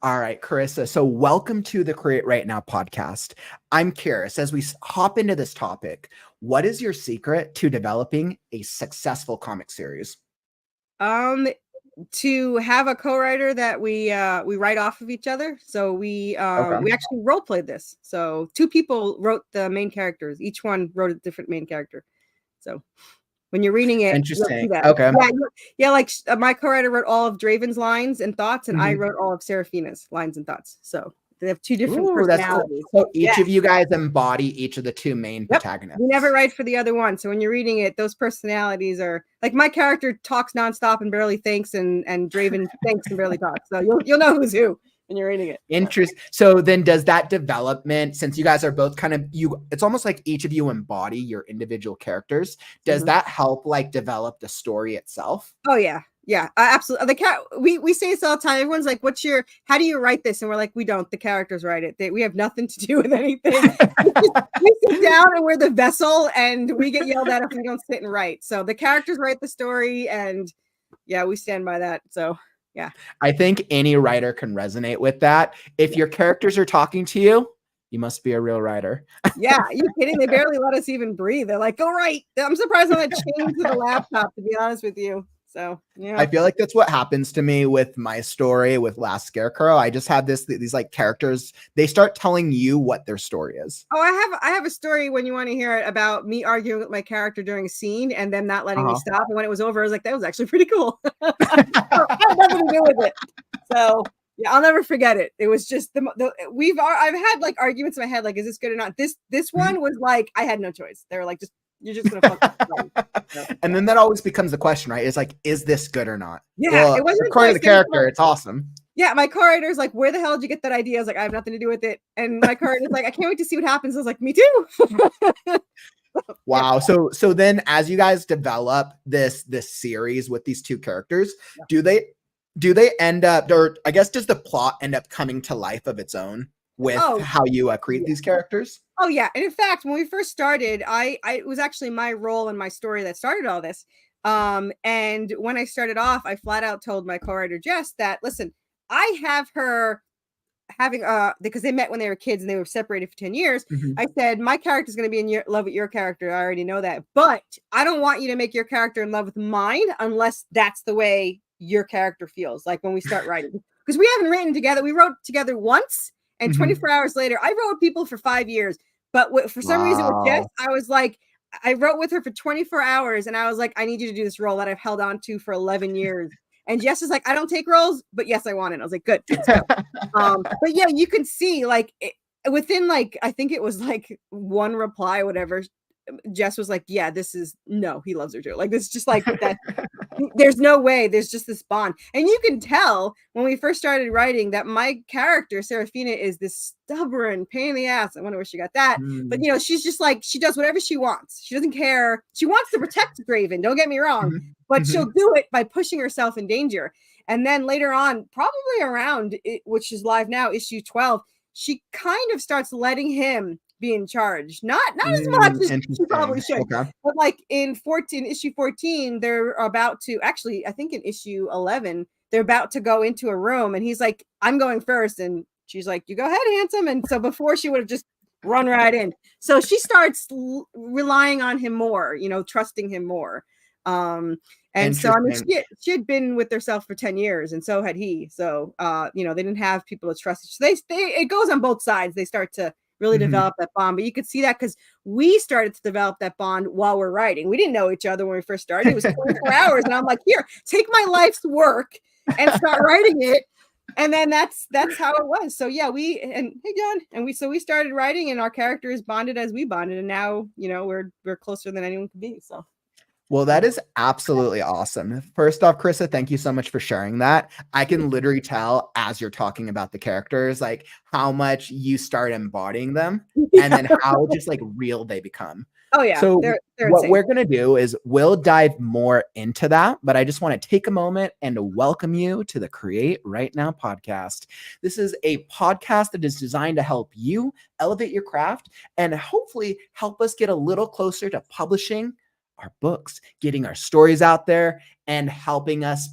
All right, Corissa. So welcome to the Create Right Now podcast. I'm curious, as we hop into this topic, what is your secret to developing a successful comic series? To have a co-writer that we write off of each other. So we actually role played this. So two people wrote the main characters. Each one wrote a different main character. So when you're reading it, Interesting. you'll see that. Okay. Yeah. Like my co-writer wrote all of Draven's lines and thoughts, and I wrote all of Seraphina's lines and thoughts. So they have two different personalities. Cool. So each of you guys embody each of the two main protagonists. We never write for the other one. So when you're reading it, those personalities are like my character talks nonstop and barely thinks, and Draven thinks and barely talks. So you'll know who's who when you're reading it. Interesting. So then does that development, since you guys are both kind of it's almost like each of you embody your individual characters. Does that help like develop the story itself? Oh yeah. Yeah, absolutely. We say this all the time. Everyone's like, how do you write this? And we're like, we don't. The characters write it. We have nothing to do with anything. we sit down and we're the vessel, and we get yelled at if we don't sit and write. So the characters write the story, and yeah, we stand by that. So yeah. I think any writer can resonate with that. If your characters are talking to you, you must be a real writer. Yeah, are you kidding? They barely let us even breathe. They're like, go write. I'm surprised on that change to the laptop, to be honest with you. So yeah, I feel like that's what happens to me with my story with Last Scarecrow. I just have these like characters. They start telling you what their story is. Oh, I have a story when you want to hear it about me arguing with my character during a scene and them not letting me stop. And when it was over, I was like, that was actually pretty cool. I had nothing to do with it. So yeah, I'll never forget it. It was just I've had like arguments in my head, like, is this good or not? This one was like, I had no choice. They were like, you're just gonna fuck. And then that always becomes the question, right? It's like, is this good or not? Yeah, well, it wasn't according to the character. It's awesome. Yeah, my co-writer's like, where the hell did you get that idea? I was like, I have nothing to do with it. And my co-writer's like, I can't wait to see what happens. I was like, me too. Wow. So then as you guys develop this series with these two characters, do they end up, or I guess does the plot end up coming to life of its own with how you create these characters? Oh yeah. And in fact, when we first started, it was actually my role in my story that started all this. And when I started off, I flat out told my co-writer Jess that, listen, I have her having because they met when they were kids and they were separated for 10 years. I said, my character is going to be in love with your character. I already know that, but I don't want you to make your character in love with mine unless that's the way your character feels like when we start writing, because we haven't written together. We wrote together once, and 24 hours later, I wrote with people for 5 years. But for some reason with Jess, I was like, I wrote with her for 24 hours and I was like, I need you to do this role that I've held on to for 11 years. And Jess is like, I don't take roles, but yes, I want it. I was like, good. Let's go. But yeah, you can see like within like, I think it was like one reply, whatever, Jess was like, yeah, he loves her too. Like, this is just like that. There's no way. There's just this bond. And you can tell when we first started writing that my character, Seraphina, is this stubborn pain in the ass. I wonder where she got that. But, she's just like, she does whatever she wants. She doesn't care. She wants to protect Draven. Don't get me wrong. But she'll do it by pushing herself in danger. And then later on, probably around, which is live now, issue 12, she kind of starts letting him be in charge. Not as much as she probably should. Okay. But like in issue 14, they're about to, actually, I think in issue 11, they're about to go into a room and he's like, I'm going first. And she's like, you go ahead, handsome. And so before she would have just run right in. So she starts relying on him more, trusting him more. And so, I mean, she had been with herself for 10 years and so had he. So, they didn't have people to trust. So it goes on both sides. They start to really develop that bond. But you could see that because we started to develop that bond while we're writing. We didn't know each other when we first started. It was 24 hours. And I'm like, here, take my life's work and start writing it. And then that's how it was. So yeah, hey John, and we started writing and our characters bonded as we bonded. And now, we're closer than anyone could be. So. Well, that is absolutely awesome. First off, Corissa, thank you so much for sharing that. I can literally tell as you're talking about the characters, like how much you start embodying them and then how just like real they become. Oh yeah. So they're what insane. We're going to do is we'll dive more into that, but I just want to take a moment and welcome you to the Create Right Now podcast. This is a podcast that is designed to help you elevate your craft and hopefully help us get a little closer to publishing our books, getting our stories out there, and helping us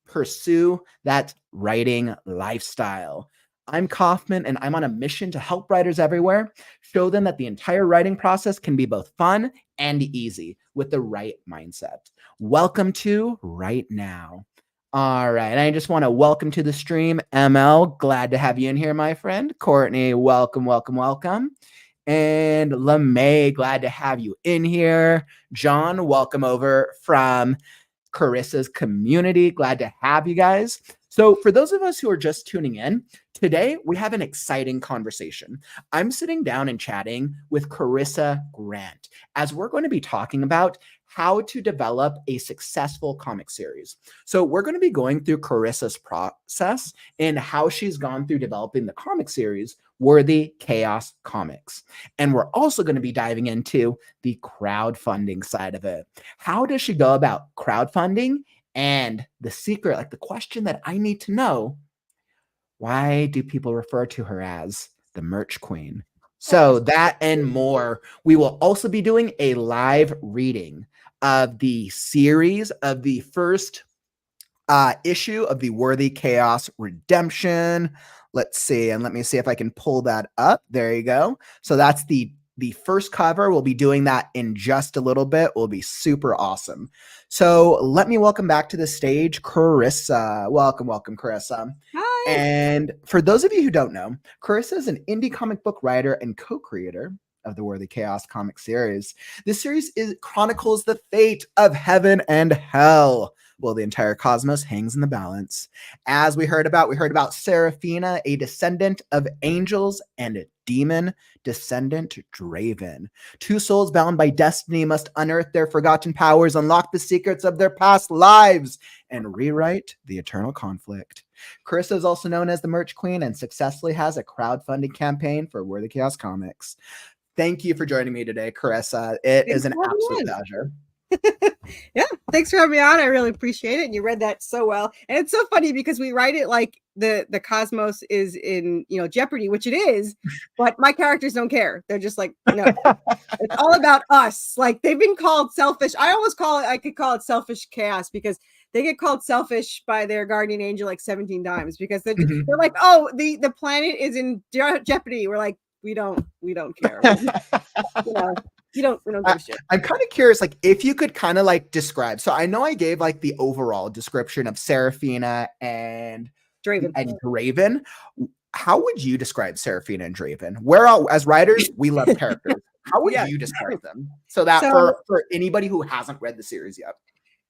pursue that writing lifestyle. I'm Kauffman, and I'm on a mission to help writers everywhere show them that the entire writing process can be both fun and easy with the right mindset. Welcome to Right Now. All right. And I just want to welcome to the stream, ML. Glad to have you in here, my friend. Courtney, welcome, welcome, welcome. And LeMay, glad to have you in here. John, welcome over from Corissa's community. Glad to have you guys. So for those of us who are just tuning in, today we have an exciting conversation. I'm sitting down and chatting with Corissa Grant as we're going to be talking about how to develop a successful comic series. So we're going to be going through Corissa's process and how she's gone through developing the comic series Worthy Chaos Comics. And we're also going to be diving into the crowdfunding side of it. How does she go about crowdfunding? And the secret, like the question that I need to know, why do people refer to her as the merch queen? So that and more. We will also be doing a live reading of the series of the first issue of the Worthy Chaos Redemption. Let's see, and let me see if I can pull that up. There you go. So that's the first cover. We'll be doing that in just a little bit. Will be super awesome. So let me welcome back to the stage, Corissa. Welcome, welcome, Corissa. Hi. And for those of you who don't know, Corissa is an indie comic book writer and co-creator of the Worthy Chaos comic series. This series chronicles the fate of heaven and hell. Well, the entire cosmos hangs in the balance. As we heard about Seraphina, a descendant of angels, and a demon descendant, Draven. Two souls bound by destiny must unearth their forgotten powers, unlock the secrets of their past lives, and rewrite the eternal conflict. Corissa is also known as the Merch Queen and successfully has a crowdfunding campaign for Worthy Chaos Comics. Thank you for joining me today, Corissa. It is an absolute pleasure. Yeah, thanks for having me on. I really appreciate it. And you read that so well. And it's so funny because we write it like the cosmos is in, jeopardy, which it is, but my characters don't care. They're just like, no, it's all about us. Like they've been called selfish. I could call it selfish chaos because they get called selfish by their guardian angel like 17 times because they're like, oh, the planet is in jeopardy. We're like, we don't care. We don't give a shit. I'm kind of curious, like, if you could kind of like describe. So I know I gave like the overall description of Seraphina and Draven. How would you describe Seraphina and Draven? As writers, we love characters. How would you describe them? So for anybody who hasn't read the series yet.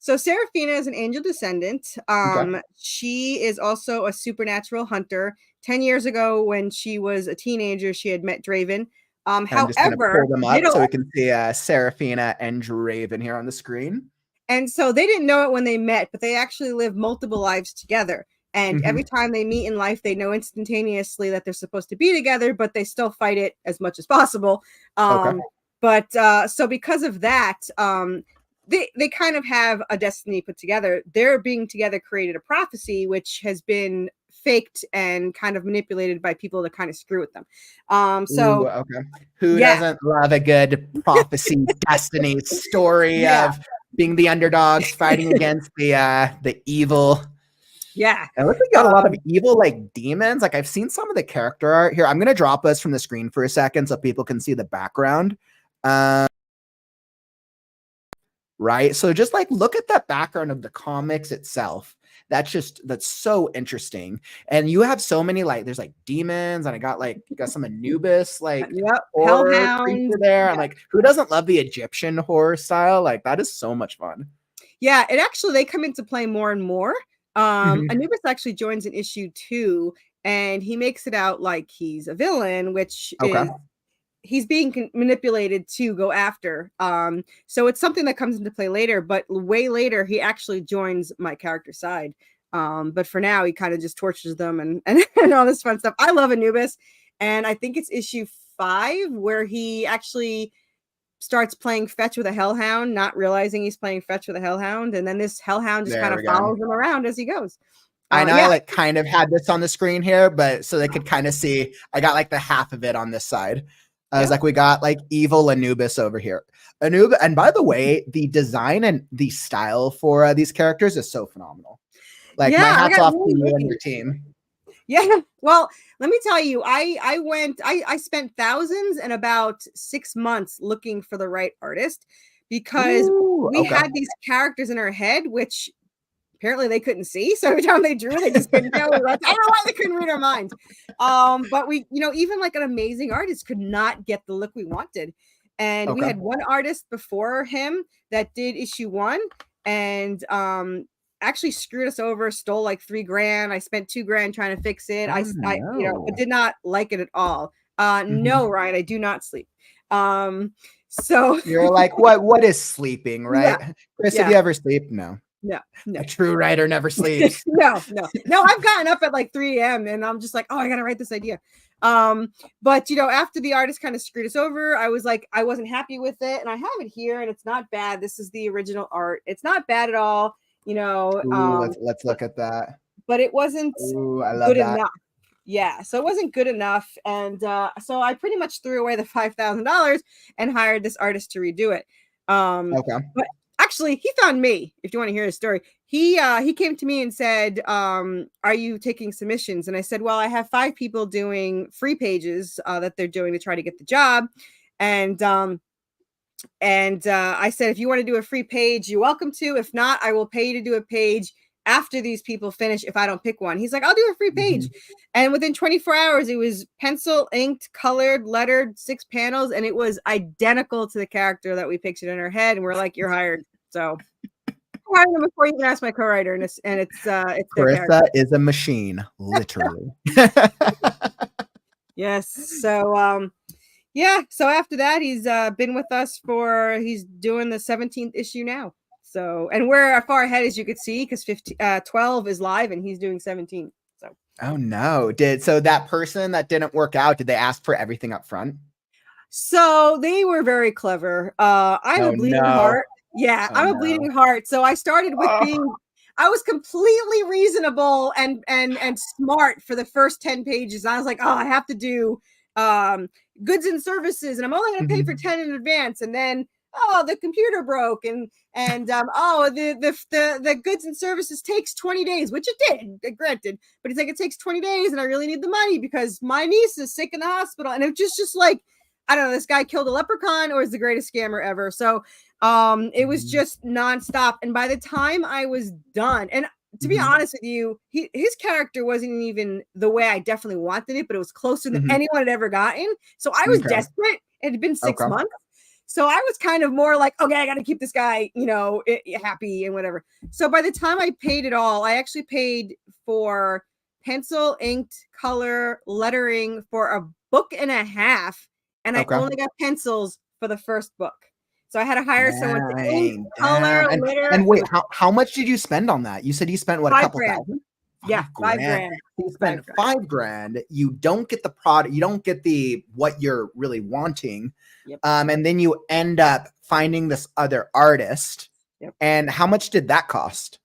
So Seraphina is an angel descendant. Okay. She is also a supernatural hunter. 10 years ago, when she was a teenager, she had met Draven. However, pull them up so we can see Seraphina and Draven here on the screen. And so they didn't know it when they met, but they actually live multiple lives together. And every time they meet in life, they know instantaneously that they're supposed to be together, but they still fight it as much as possible. But so because of that, they kind of have a destiny put together. Their being together created a prophecy, which has been faked and kind of manipulated by people to kind of screw with them. Who doesn't love a good prophecy destiny story of being the underdogs fighting against the evil? Yeah. And look, we got a lot of evil like demons. Like I've seen some of the character art here. I'm gonna drop us from the screen for a second so people can see the background. Right. So just like look at that background of the comics itself. That's so interesting. And you have so many, like, there's like demons, and you got some Anubis, like horror creature there. I'm like, who doesn't love the Egyptian horror style? Like, that is so much fun. Yeah, they come into play more and more. Anubis actually joins in issue 2, and he makes it out like he's a villain, which is he's being manipulated to go after. So it's something that comes into play later, but way later he actually joins my character side. But for now he kind of just tortures them and all this fun stuff. I love Anubis, and I think it's issue 5 where he actually starts playing fetch with a hellhound, not realizing he's playing fetch with a hellhound, and then this hellhound just kind of follows him around as he goes. I know I kind of had this on the screen here, but so they could kind of see. I got like the half of it on this side. I was like, we got like evil Anubis over here. And by the way, the design and the style for these characters is so phenomenal. Like Yeah, my I hat's got off to really you and lucky. your team. Yeah. Well, let me tell you, I spent thousands and about 6 months looking for the right artist because Ooh, we okay. had these characters in our head, which apparently they couldn't see. So every time they drew, they just couldn't tell. I don't know why they couldn't read our minds. But we, even like an amazing artist could not get the look we wanted. And we Okay. had one artist before him that did issue 1 and actually screwed us over, stole like $3,000. I spent $2,000 trying to fix it. Oh, But no. did not like it at all. Mhm. No, Ryan, I do not sleep. So You're like, what is sleeping, right? Yeah. Chris, Yeah. have you ever sleep? No. No. A true writer never sleeps. No. I've gotten up at like 3 a.m. and I'm just like, oh, I gotta write this idea. But after the artist kind of screwed us over, I was like, I wasn't happy with it, and I have it here, and it's not bad. This is the original art. It's not bad at all. Ooh, let's look at that. But it wasn't Ooh, I love good that. enough. Yeah, so it wasn't good enough, and so I pretty much threw away the $5,000 and hired this artist to redo it. Okay. But actually, he found me. If you want to hear his story, he came to me and said, "Are you taking submissions?" And I said, "Well, I have 5 people doing free pages that they're doing to try to get the job." And I said, "If you want to do a free page, you're welcome to. If not, I will pay you to do a page after these people finish if I don't pick one." He's like, "I'll do a free page." And within 24 hours, it was pencil, inked, colored, lettered, 6 panels, and it was identical to the character that we pictured in our head. And we're like, "You're hired." So I hired him before you can ask my co-writer, and it's Corissa is a machine, literally. Yes. So yeah. So after that, he's been with us he's doing the 17th issue now. So, and we're as far ahead as you could see because 12 is live and he's doing 17. So, oh no. So that person that didn't work out, did they ask for everything up front? So they were very clever. I'm a bleeding heart. Yeah, I'm a bleeding heart. So I started with I was completely reasonable and smart for the first 10 pages. I was like, oh, I have to do goods and services, and I'm only going to pay for 10 in advance. And then, oh, the computer broke, and the goods and services takes 20 days, which it did, granted. But he's like, it takes 20 days, and I really need the money because my niece is sick in the hospital. And it was just like, I don't know, this guy killed a leprechaun or is the greatest scammer ever. So it was just nonstop. And by the time I was done, and to be honest with you, his character wasn't even the way I definitely wanted it, but it was closer than anyone had ever gotten. So I was desperate. It had been 6 months. So I was kind of more like, okay, I got to keep this guy, happy and whatever. So by the time I paid it all, I actually paid for pencil, inked, color, lettering for a book and a half. And I only got pencils for the first book. So I had to hire someone to ink, color, litter. And wait, how much did you spend on that? You said you spent what, a couple $1,000? Yeah, $5,000. You spent $5,000. You don't get the product. You don't get what you're really wanting. Yep. And then you end up finding this other artist. Yep. And how much did that cost?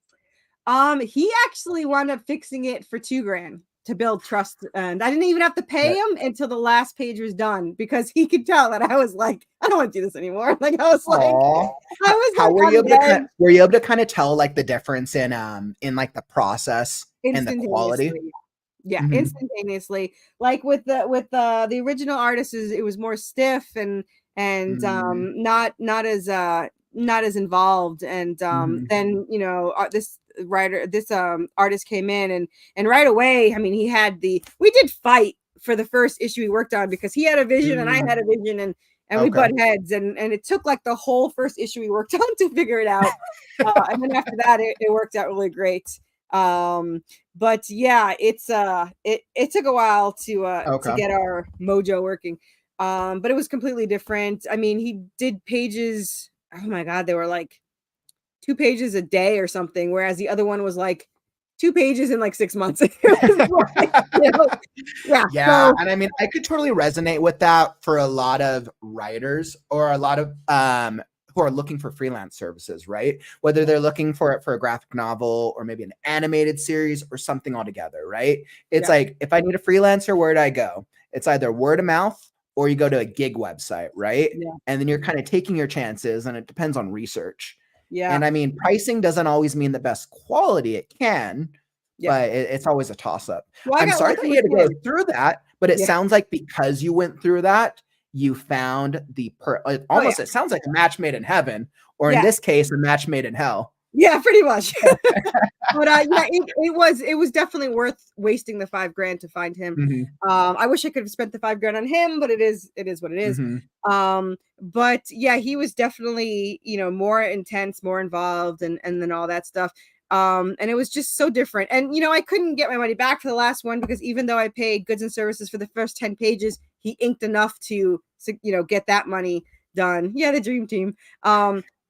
He actually wound up fixing it for $2,000 to build trust, and I didn't even have to pay him until the last page was done because he could tell that I was like, I don't want to do this anymore. Like I was like, how were you able to kind of tell like the difference in like the process and the quality? Yeah, instantaneously. Like with the original artist, it was more stiff and not as involved. And then this artist came in and right away, I mean, we did fight for the first issue we worked on because he had a vision and I had a vision and we butt heads and it took like the whole first issue we worked on to figure it out. And then after that, it worked out really great. But yeah, it took a while to get our mojo working. But it was completely different. I mean, he did pages. Oh my God, they were like 2 pages a day or something, whereas the other one was like 2 pages in like 6 months. Yeah. And I mean, I could totally resonate with that for a lot of writers or a lot of who are looking for freelance services, right? Whether they're looking for it for a graphic novel or maybe an animated series or something altogether, right? It's like, if I need a freelancer, where do I go? It's either word of mouth or you go to a gig website, right? Yeah. And then you're kind of taking your chances, and it depends on research. Yeah. And I mean, pricing doesn't always mean the best quality. It can, but it's always a toss up. Well, I'm sorry that you had to go through that, but it sounds like because you went through that, you found it sounds like a match made in heaven, or in this case, a match made in hell. Yeah, pretty much. But it was definitely worth wasting the $5,000 to find him. I wish I could have spent the $5,000 on him, but it is what it is. But yeah, he was definitely, more intense, more involved, and then all that stuff. And it was just so different. And I couldn't get my money back for the last one, because even though I paid goods and services for the first 10 pages, he inked enough to get that money done. Yeah, the dream team.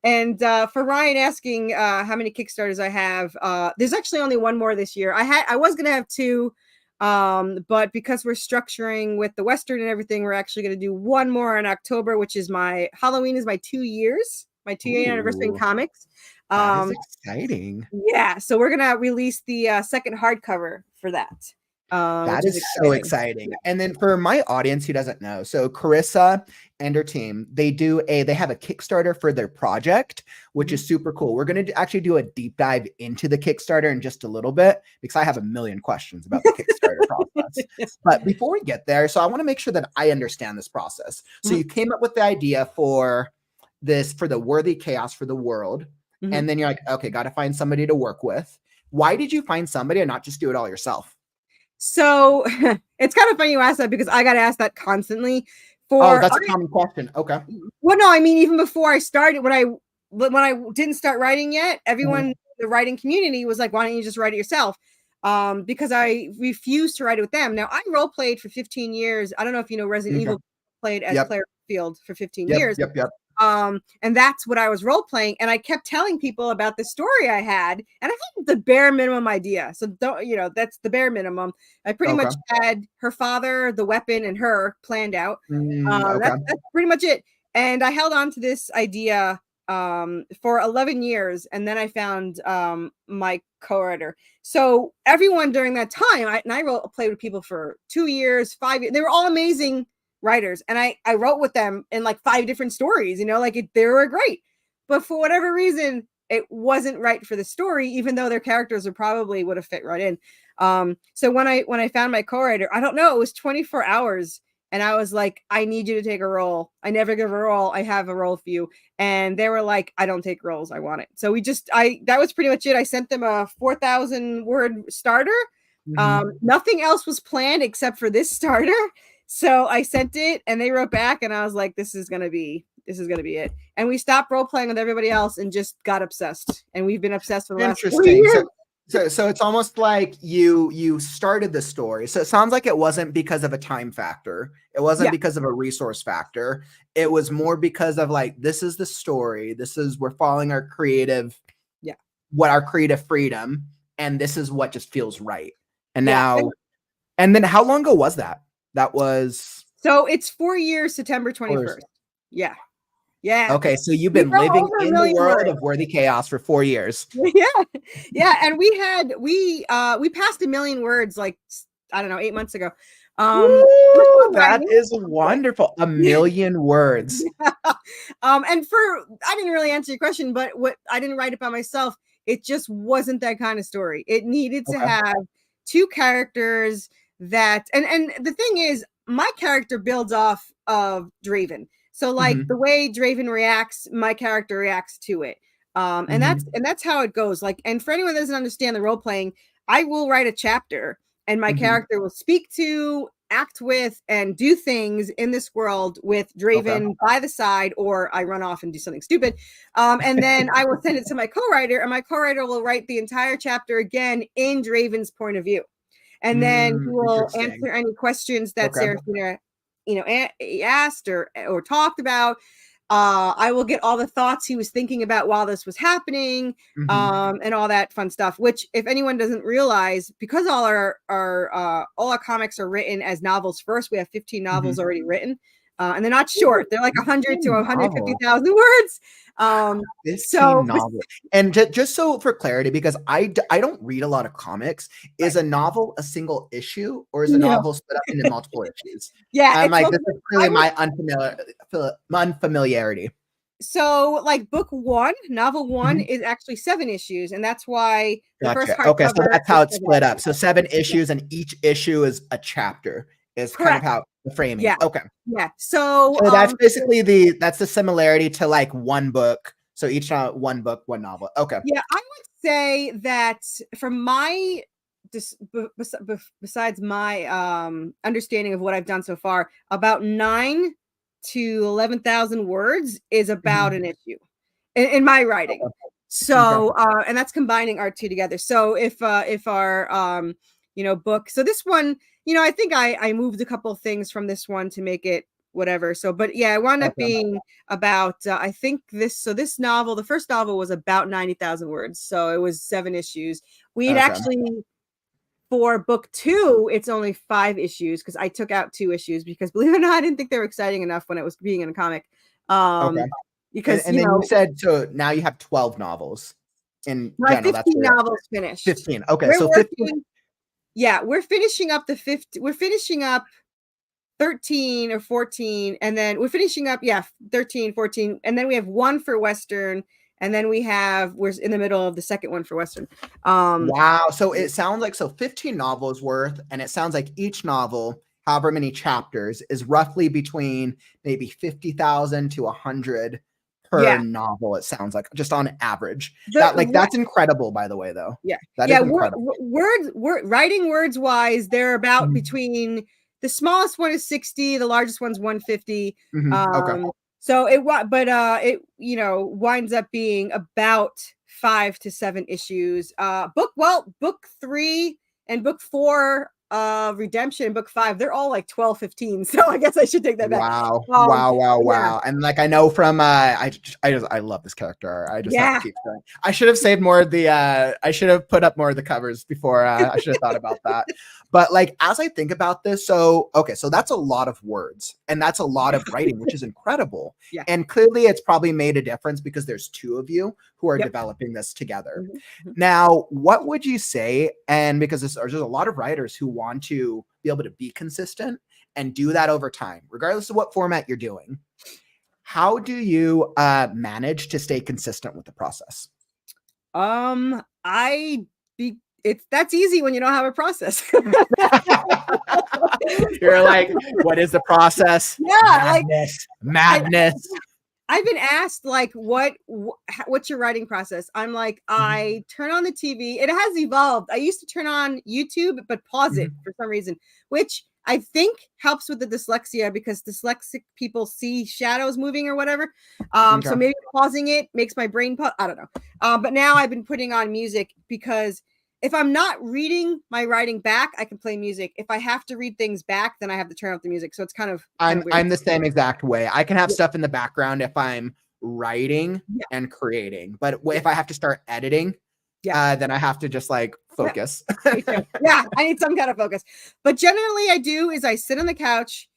And for Ryan asking how many Kickstarters I have, there's actually only one more this year. I was going to have 2, but because we're structuring with the Western and everything, we're actually going to do one more in October, which is Halloween is my 2 years, my 2-year anniversary in comics. That is exciting. Yeah, so we're going to release the second hardcover for that. That is so exciting. And then for my audience who doesn't know, so Corissa and her team, they have a Kickstarter for their project, which is super cool. We're going to actually do a deep dive into the Kickstarter in just a little bit, because I have a million questions about the Kickstarter process. But before we get there, so I want to make sure that I understand this process. So you came up with the idea for the Worthy Chaos for the world. And then you're like, okay, got to find somebody to work with. Why did you find somebody and not just do it all yourself? So it's kind of funny you ask that, because I got asked that constantly. That's a common question. Okay. Well, no, I mean, even before I started, when I didn't start writing yet, everyone in the writing community was like, why don't you just write it yourself? Because I refused to write it with them. Now, I role played for 15 years. I don't know if you know, Resident Evil played as Claire Field for 15 years. And that's what I was role playing. And I kept telling people about the story I had. And I think the bare minimum idea. So that's the bare minimum. I pretty much had her father, the weapon, and her planned out. That's pretty much it. And I held on to this idea for 11 years. And then I found my co-writer. So everyone during that time, I played with people for 2 years, 5 years. They were all amazing writers, and I wrote with them in like 5 different stories, they were great, but for whatever reason it wasn't right for the story, even though their characters would have fit right in. So when I found my co-writer, I don't know, it was 24 hours, and I was like, I need you to take a role. I never give a role. I have a role for you. And they were like, I don't take roles. I want it. So that was pretty much it. I sent them a 4,000 word starter. Nothing else was planned except for this starter. So I sent it, and they wrote back, and I was like, this is going to be it. And we stopped role playing with everybody else and just got obsessed. And we've been obsessed for the last 4 years. So it's almost like you started the story. So it sounds like it wasn't because of a time factor. It wasn't because of a resource factor. It was more because of like, this is the story. We're following our creative, our creative freedom. And this is what just feels right. And now, and then how long ago was that? So it's 4 years, September 21st. Yeah. Okay, so you've been living in the world of Worthy Chaos for 4 years. Yeah. And we passed 1 million words, like, I don't know, 8 months ago. That is wonderful. 1 million words. And I didn't really answer your question, but I didn't write it by myself. It just wasn't that kind of story. It needed to have 2 characters that, and the thing is, my character builds off of Draven. So like the way Draven reacts, my character reacts to it. And that's how it goes. Like, and for anyone that doesn't understand the role playing, I will write a chapter, and my character will speak to, act with, and do things in this world with Draven by the side, or I run off and do something stupid. And then I will send it to my co-writer, and my co-writer will write the entire chapter again in Draven's point of view. And then he will answer any questions that Seraphina, asked or talked about. I will get all the thoughts he was thinking about while this was happening, and all that fun stuff. Which, if anyone doesn't realize, because all our comics are written as novels first, we have 15 novels already written, and they're not short. They're like 100 to 150,000 words. Novel. And just so for clarity, because I don't read a lot of comics, is a novel a single issue, or is a novel split up into multiple issues? I'm like, this is clearly my unfamiliarity. So like novel one Mhm. is actually 7 issues, and that's why the first Gotcha. Okay, so hardcover that's is how it's 7 split up. issues. So 7 issues, and each issue is a chapter, is kind of Correct. how the framing. Yeah. Okay. Yeah. So So that's basically that's the similarity to like one book. So each one book, one novel. Okay. yeah, I would say that from my besides my understanding of what I've done so far, about 9 to 11,000 words is about Mhm. an issue in my writing. Okay. Okay. So and that's combining our two together. So if our book, so this one, I think I moved a couple of things from this one to make it whatever. So but yeah, it wound up Okay. being about I think this novel, the first novel was about 90,000 words. So it was 7 issues. We'd Okay. actually, for book 2, it's only 5 issues because I took out 2 issues because, believe it or not, I didn't think they were exciting enough when it was being in a comic. Okay. Because And then you said so now you have 12 novels in my general. That's 15 where novels finished. 15. Okay. We're So 15. working, yeah, we're finishing up the 50. We're finishing up 13 or 14, and then we're finishing up 13, 14, and then we have one for Western, and then we're in the middle of the second one for Western. Wow. So it sounds like 15 novels worth, and it sounds like each novel, however many chapters, is roughly between maybe 50,000 to 100 per Yeah. novel. It sounds like just on average. The That's incredible, by the way, though. Yeah. That Yeah. is incredible. Writing words wise, they're about Mhm. between the smallest one is 60, the largest one's 150. Mhm. Okay. So it winds up being about 5 to 7 issues. Book 3 and book 4 Redemption, book 5, they're all like 12, 15. So I guess I should take that back. Wow. Um yeah. Wow. And like I know from I love this character. I just have to Yeah. keep going. I should have saved more of the I should have put up more of the covers before I should have thought about that. But like as I think about this, so okay, so that's a lot of words and that's a lot of writing, which is incredible. Yeah. And clearly it's probably made a difference because there's 2 of you who are Yep. developing this together. Mhm. Now, what would you say? And because there's a lot of writers who want to be able to be consistent and do that over time, regardless of what format you're doing. How do you manage to stay consistent with the process? That's easy when you don't have a process. You're like, what is the process? Yeah, Madness. I've been asked like what's your writing process? I'm like, I turn on the TV. It has evolved. I used to turn on YouTube but pause it for some reason, which I think helps with the dyslexia because dyslexic people see shadows moving or whatever. Okay. So maybe pausing it makes my brain pause. I don't know. But now I've been putting on music because if I'm not reading my writing back, I can play music. If I have to read things back, then I have to turn off the music. So it's kind of weird. I'm the same exact way. I can have stuff in the background if I'm writing and creating, but if I have to start editing, then I have to just like focus. Yeah, I need some kind of focus. But generally I sit on the couch.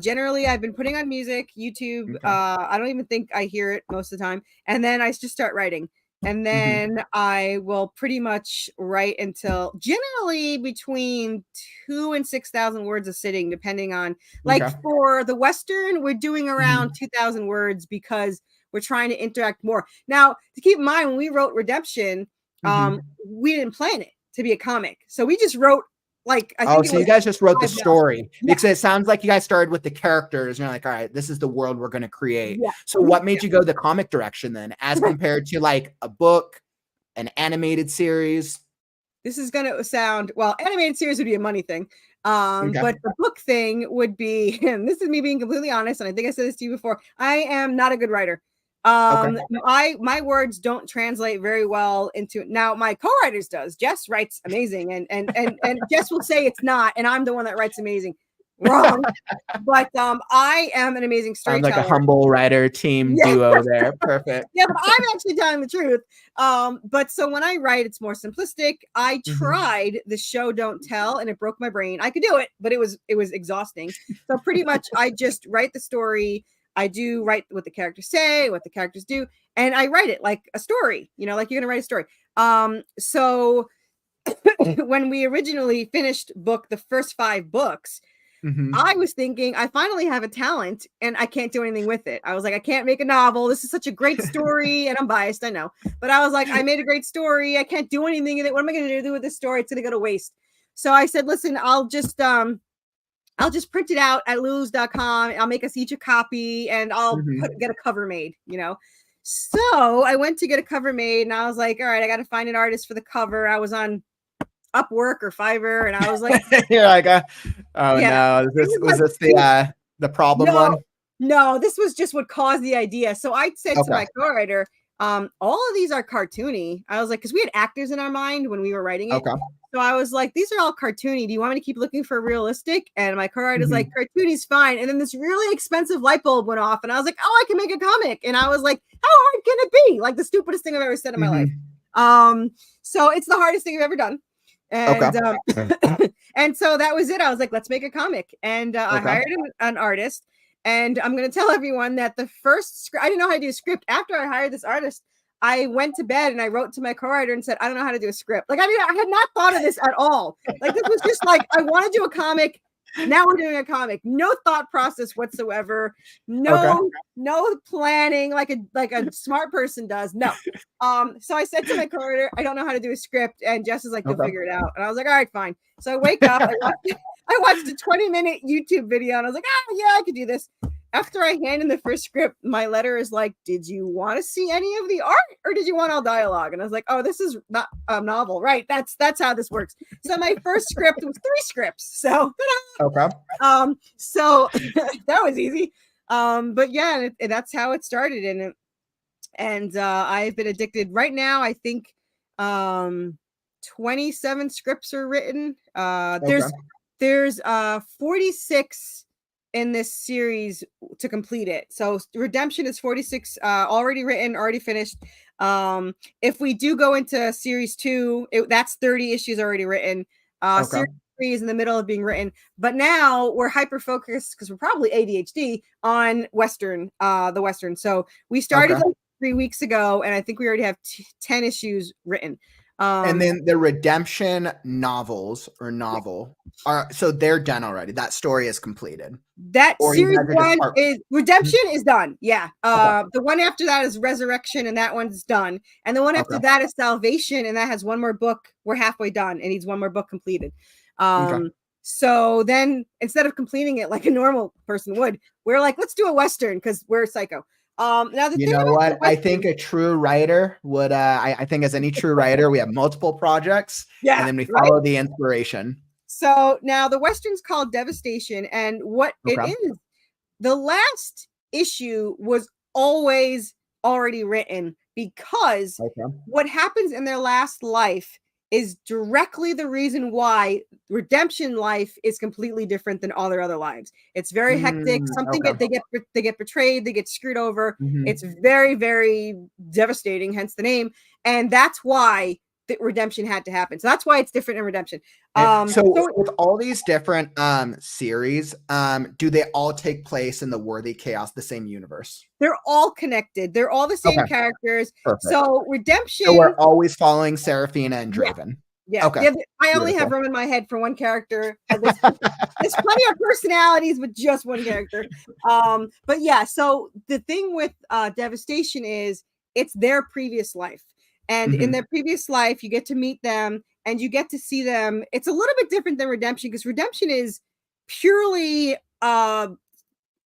Generally I've been putting on music, YouTube. Okay. I don't even think I hear it most of the time. And then I just start writing. And then I will pretty much write until generally between 2 and 6,000 words a sitting, depending on like for the Western, we're doing around 2,000 words because we're trying to interact more. Now, to keep in mind, when we wrote Redemption, we didn't plan it to be a comic. So we just wrote like, I think so you guys just wrote the story because Yeah. it sounds like you guys started with the characters and you're like, all right, this is the world we're going to create. Yeah. So what made you go the comic direction then as compared to like a book, an animated series? This is going to sound, well, animated series would be a money thing. But the book thing would be, and this is me being completely honest, and I think I said this to you before, I am not a good writer. My words don't translate very into now my co-writers does. Jess writes amazing and Jess will say it's not, and I'm the one that writes amazing. Wrong. But I am an amazing storyteller. I'm like a humble writer team duo there. Perfect. Yeah, but I'm actually telling the truth. But so when I write, it's more simplistic. I tried the show don't tell and it broke my brain. I could do it, but it was exhausting. So pretty much I just write the story. I do write what the characters say, what the characters do, and I write it like a story, like you're gonna write a story. So when we originally finished the first 5 books, Mhm. I was thinking, I finally have a talent and I can't do anything with it. I was like, I can't make a novel. This is such a great story. And I'm biased, I know. But I was like, I made a great story. I can't do anything in it. What am I going to do with this story? It's going to go to waste. So I said, listen, I'll just print it out at lulus.com. I'll make us each a copy and I'll get a cover made, you know? So I went to get a cover made and I was like, all right, I got to find an artist for the cover. I was on Upwork or Fiverr, and I was like, you're like, oh yeah. no, was this the problem one? No, this was just what caused the idea. So I said to my co-writer, all of these are cartoony. I was like, because we had actors in our mind when we were writing it. Okay. So I was like, these are all cartoony. Do you want me to keep looking for realistic? And my co-writer's like, cartoony's fine. And then this really expensive light bulb went off, and I was like, oh, I can make a comic. And I was like, how hard can it be? Like the stupidest thing I've ever said in my life. So it's the hardest thing I've ever done. And and so that was it. I was like, let's make a comic. And I hired an artist. And I'm going to tell everyone that the first script, I didn't know how to do a script. After I hired this artist, I went to bed and I wrote to my co-writer and said, I don't know how to do a script. Like, I mean, I had not thought of this at all. Like, this was just like, I want to do a comic. Now we're doing a comic. No thought process whatsoever. No planning like a smart person does. No. So I said to my co-writer, I don't know how to do a script. And Jess is like, you'll figure it out. And I was like, all right, fine. So I wake up, I watched a 20-minute YouTube video and I was like, yeah, I could do this. After I hand in the first script, my letter is like, did you want to see any of the art or did you want all dialogue? And I was like, oh, this is not a novel, right? That's how this works. So my first script was 3 scripts. So, so that was easy. But yeah, that's how it started. And I've been addicted right now. I think 27 scripts are written. There's 46 in this series to complete it. So Redemption is 46 already written, already finished. If we do go into series 2, that's 30 issues already written. Series 3 is in the middle of being written, but now we're hyper focused because we're probably ADHD on the Western. So we started like 3 weeks ago, and I think we already have 10 issues written. And then the Redemption novels or novel so they're done already. That story is completed. That series 1 is Redemption is done. Yeah. The one after that is Resurrection, and that one's done. And the one after that is Salvation, and that has one more book. We're halfway done. It needs one more book completed. So then instead of completing it like a normal person would, we're like, let's do a Western because we're psycho. Now the you know what? I think a true writer would. I think as any true writer, we have multiple projects, and then we follow the inspiration. So now the Western's called Devastation, and what it is, the last issue was always already written because what happens in their last life is directly the reason why Redemption life is completely different than all their other lives. It's very hectic. They get betrayed, they get screwed over. It's very, very devastating, hence the name. And that's why the Redemption had to happen. So that's why it's different in Redemption. So with all these different series, do they all take place in the Worthy Chaos, the same universe? They're all connected. They're all the same characters. Perfect. So Redemption. So we're always following Seraphina and Draven. Yeah. I only have room in my head for one character. There's plenty of personalities with just one character. But yeah, so the thing with Devastation is it's their previous life. And in their previous life, you get to meet them and you get to see them. It's a little bit different than Redemption because Redemption is purely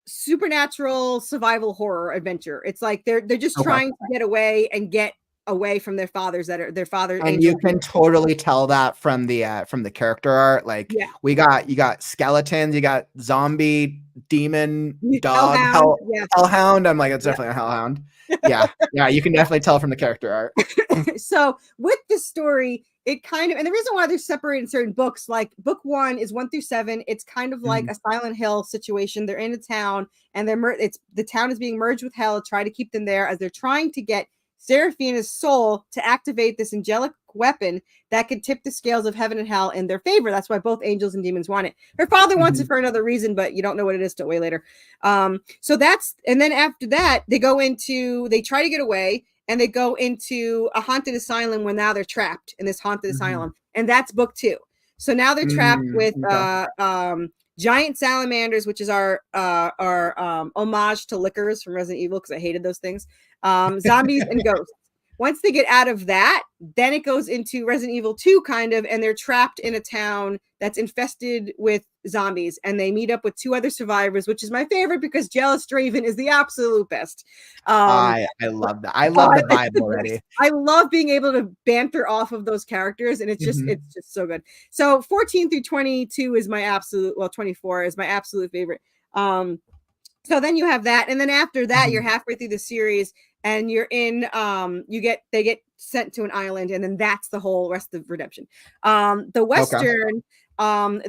supernatural survival horror adventure. It's like they're just trying to get away from their fathers that are their father. And you can totally tell that from the character art. Like you got skeletons, you got zombie, demon, dog, hellhound. I'm like, it's definitely a hellhound. Yeah, you can definitely tell from the character art. So with this story, it kind of, and the reason why they're separated in certain books, like book 1 is 1 through 7. It's kind of like a Silent Hill situation. They're in a town, and the town is being merged with hell. Try to keep them there as they're trying to get Seraphina's soul to activate this angelic weapon that could tip the scales of heaven and hell in their favor. That's why both angels and demons want it. Her father wants it for another reason, but you don't know what it is till way later. So that's, and then after that, they try to get away, and they go into a haunted asylum when now they're trapped in this haunted asylum. And that's book 2. So now they're trapped with giant salamanders, which is our homage to lickers from Resident Evil, because I hated those things. Zombies and ghosts. Once they get out of that, then it goes into Resident Evil 2 kind of, and they're trapped in a town that's infested with zombies, and they meet up with 2 other survivors, which is my favorite because Jealous Draven is the absolute best. I love that. I love the vibe already. I love being able to banter off of those characters, and it's just so good. So 14 through 22 is my absolute, 24 is my absolute favorite. So then you have that, and then after that, you're halfway through the series, and you're in they get sent to an island, and then that's the whole rest of Redemption. The Western,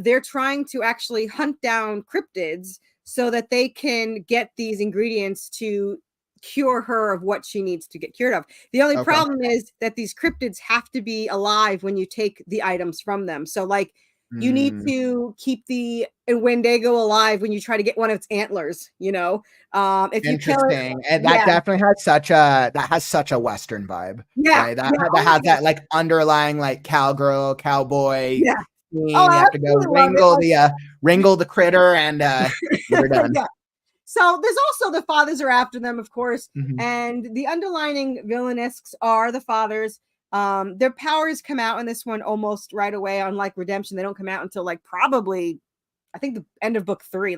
they're trying to actually hunt down cryptids so that they can get these ingredients to cure her of what she needs to get cured of. The only problem is that these cryptids have to be alive when you take the items from them. So like you need to keep the Wendigo alive when you try to get one of its antlers, you know. If you kill it, and that definitely has such a Western vibe. Yeah, right? That has that like underlying like cowgirl, cowboy. Yeah. Scene. You have to go wrangle the critter, and we're done. Yeah. So there's also the fathers are after them, of course, and the underlining villainesques are the fathers. Their powers come out in this one almost right away. Unlike Redemption, they don't come out until like probably, I think, the end of book 3,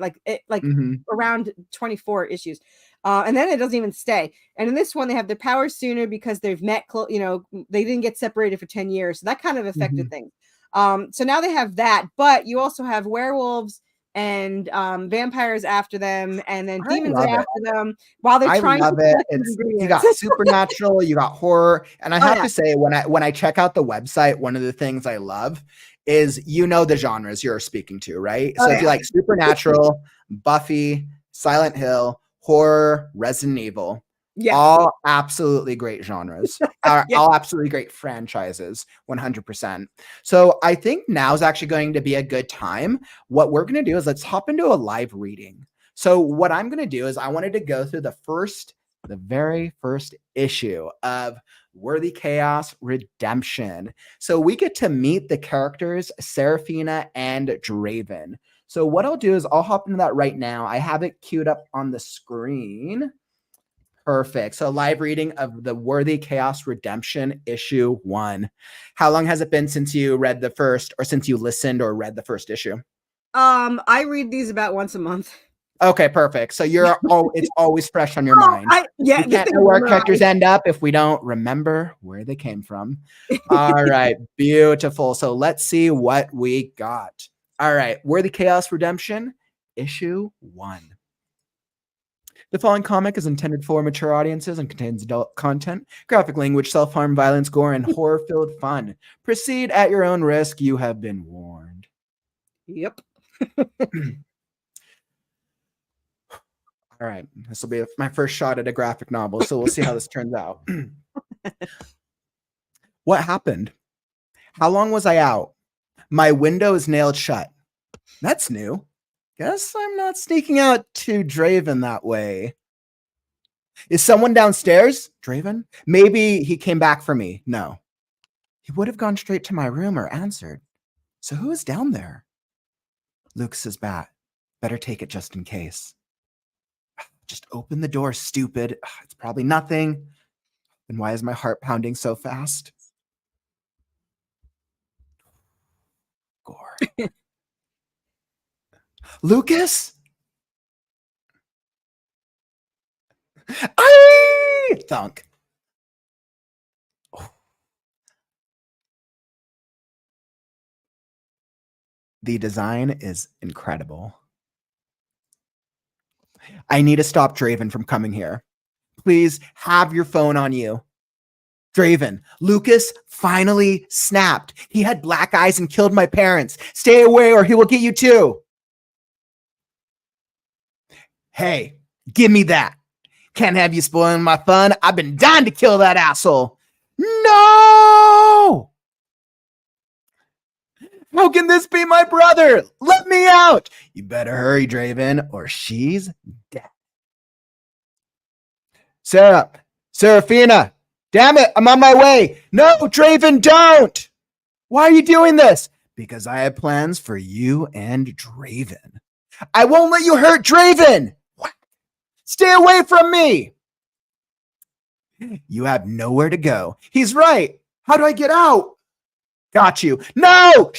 around 24 issues, and then it doesn't even stay. And in this one, they have their powers sooner because they've met. They didn't get separated for 10 years, so that kind of affected things. So now they have that, but you also have werewolves and vampires after them, and then demons are after them while they're trying to collect ingredients. You got supernatural, you got horror, and I have to say, when I check out the website, one of the things I love is the genres you're speaking to, right? So if you like supernatural, Buffy, Silent Hill, horror, Resident Evil, all absolutely great genres, all absolutely great franchises, 100%. So I think now is actually going to be a good time. What we're going to do is let's hop into a live reading. So what I'm going to do is I wanted to go through the very first issue of Worthy Chaos Redemption. So we get to meet the characters Seraphina and Draven. So what I'll do is I'll hop into that right now. I have it queued up on the screen. Perfect. So live reading of the Worthy Chaos Redemption issue 1. How long has it been since you read the first, or since you listened or read the first issue? I read these about once a month. Okay, perfect. So it's always fresh on your mind. We can't know where characters end up if we don't remember where they came from. All right, beautiful. So let's see what we got. All right, Worthy Chaos Redemption issue 1. The following comic is intended for mature audiences and contains adult content, graphic language, self-harm, violence, gore, and horror-filled fun. Proceed at your own risk. You have been warned. Yep. All right. This will be my first shot at a graphic novel, so we'll see how this turns out. What happened? How long was I out? My window is nailed shut. That's new. Guess I'm not sneaking out to Draven that way. Is someone downstairs? Draven? Maybe he came back for me. No. He would have gone straight to my room or answered. So who is down there? Lucas's bat. Better take it just in case. Just open the door, stupid. It's probably nothing. Then why is my heart pounding so fast? Gore. Lucas? Aye! Thunk. Oh. The design is incredible. I need to stop Draven from coming here. Please have your phone on you. Draven, Lucas finally snapped. He had black eyes and killed my parents. Stay away or he will get you too. Hey, give me that. Can't have you spoiling my fun. I've been dying to kill that asshole. No! How can this be my brother? Let me out. You better hurry, Draven, or she's dead. Seraphina. Damn it, I'm on my way. No, Draven, don't. Why are you doing this? Because I have plans for you and Draven. I won't let you hurt Draven. What? Stay away from me. You have nowhere to go. He's right. How do I get out? Got you. No!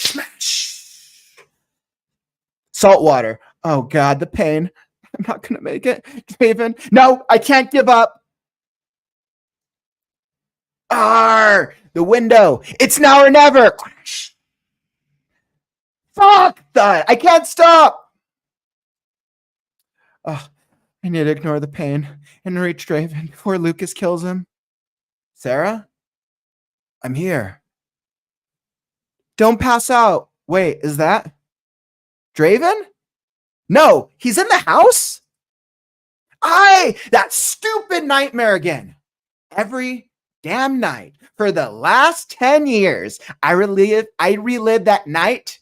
Salt water. Oh, God, the pain. I'm not going to make it. Draven. No, I can't give up. Arr! The window. It's now or never. Fuck that. I can't stop. Oh, I need to ignore the pain and reach Draven before Lucas kills him. Sarah? I'm here. Don't pass out. Wait, is that Draven? No, he's in the house? That stupid nightmare again. Every damn night for the last 10 years, I relived that night.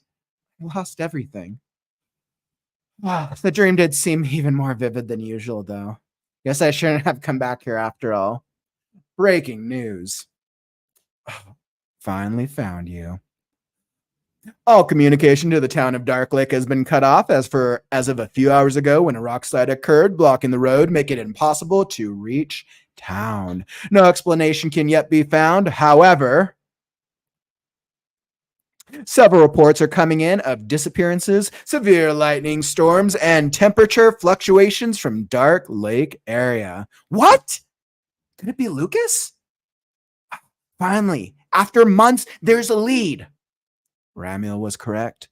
I lost everything. Wow, the dream did seem even more vivid than usual, though. Guess I shouldn't have come back here after all. Breaking news. Finally found you. All communication to the town of Dark Lake has been cut off as of a few hours ago when a rock slide occurred, blocking the road, making it impossible to reach town. No explanation can yet be found. However, several reports are coming in of disappearances, severe lightning storms, and temperature fluctuations from Dark Lake area. What? Could it be Lucas? Finally, after months, there's a lead. Ramiel was correct.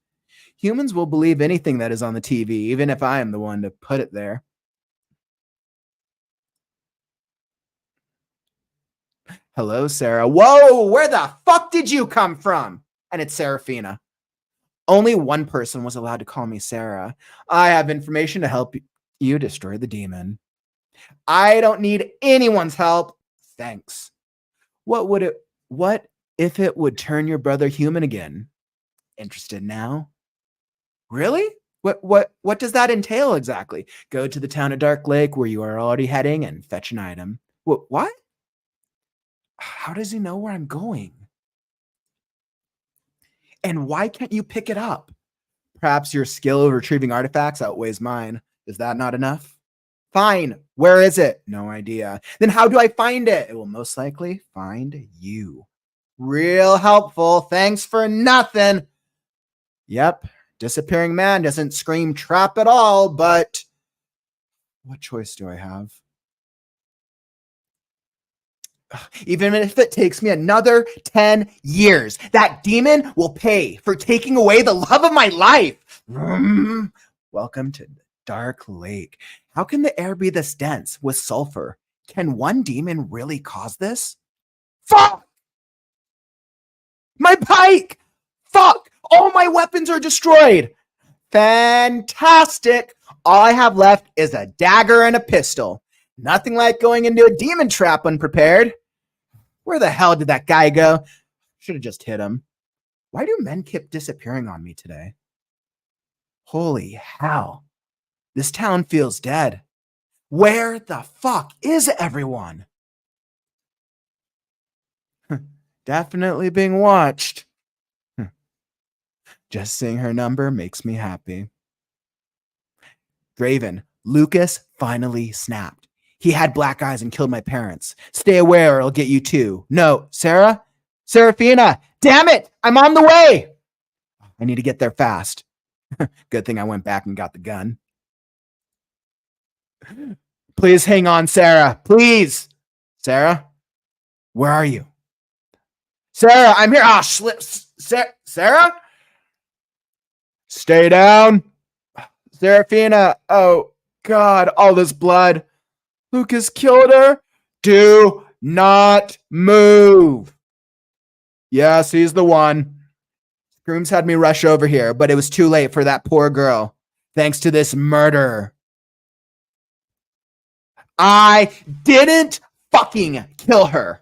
Humans will believe anything that is on the TV, even if I am the one to put it there. Hello, Sarah. Whoa, where the fuck did you come from? And it's Seraphina. Only one person was allowed to call me Sarah. I have information to help you destroy the demon. I don't need anyone's help. Thanks. What if it would turn your brother human again? Interested now? Really? What does that entail exactly? Go to the town of Dark Lake where you are already heading and fetch an item. What? How does he know where I'm going? And why can't you pick it up? Perhaps your skill of retrieving artifacts outweighs mine. Is that not enough? Fine. Where is it? No idea. Then how do I find it? It will most likely find you. Real helpful. Thanks for nothing. Yep. Disappearing man doesn't scream trap at all, but what choice do I have? Even if it takes me another 10 years, that demon will pay for taking away the love of my life. Welcome to Dark Lake. How can the air be this dense with sulfur? Can one demon really cause this? Fuck! My bike! Fuck! All my weapons are destroyed. Fantastic. All I have left is a dagger and a pistol. Nothing like going into a demon trap unprepared. Where the hell did that guy go? Should have just hit him. Why do men keep disappearing on me today? Holy hell. This town feels dead. Where the fuck is everyone? Definitely being watched. Just seeing her number makes me happy. Draven, Lucas finally snapped. He had black eyes and killed my parents. Stay away or I'll get you too. No, Sarah? Seraphina! Damn it! I'm on the way! I need to get there fast. Good thing I went back and got the gun. Please hang on, Sarah. Please. Sarah? Where are you? Sarah, I'm here. Ah, Sarah? Stay down. Seraphina. Oh, God, all this blood. Lucas killed her. Do not move. Yes, he's the one. Screams had me rush over here, but it was too late for that poor girl. Thanks to this murderer. I didn't fucking kill her.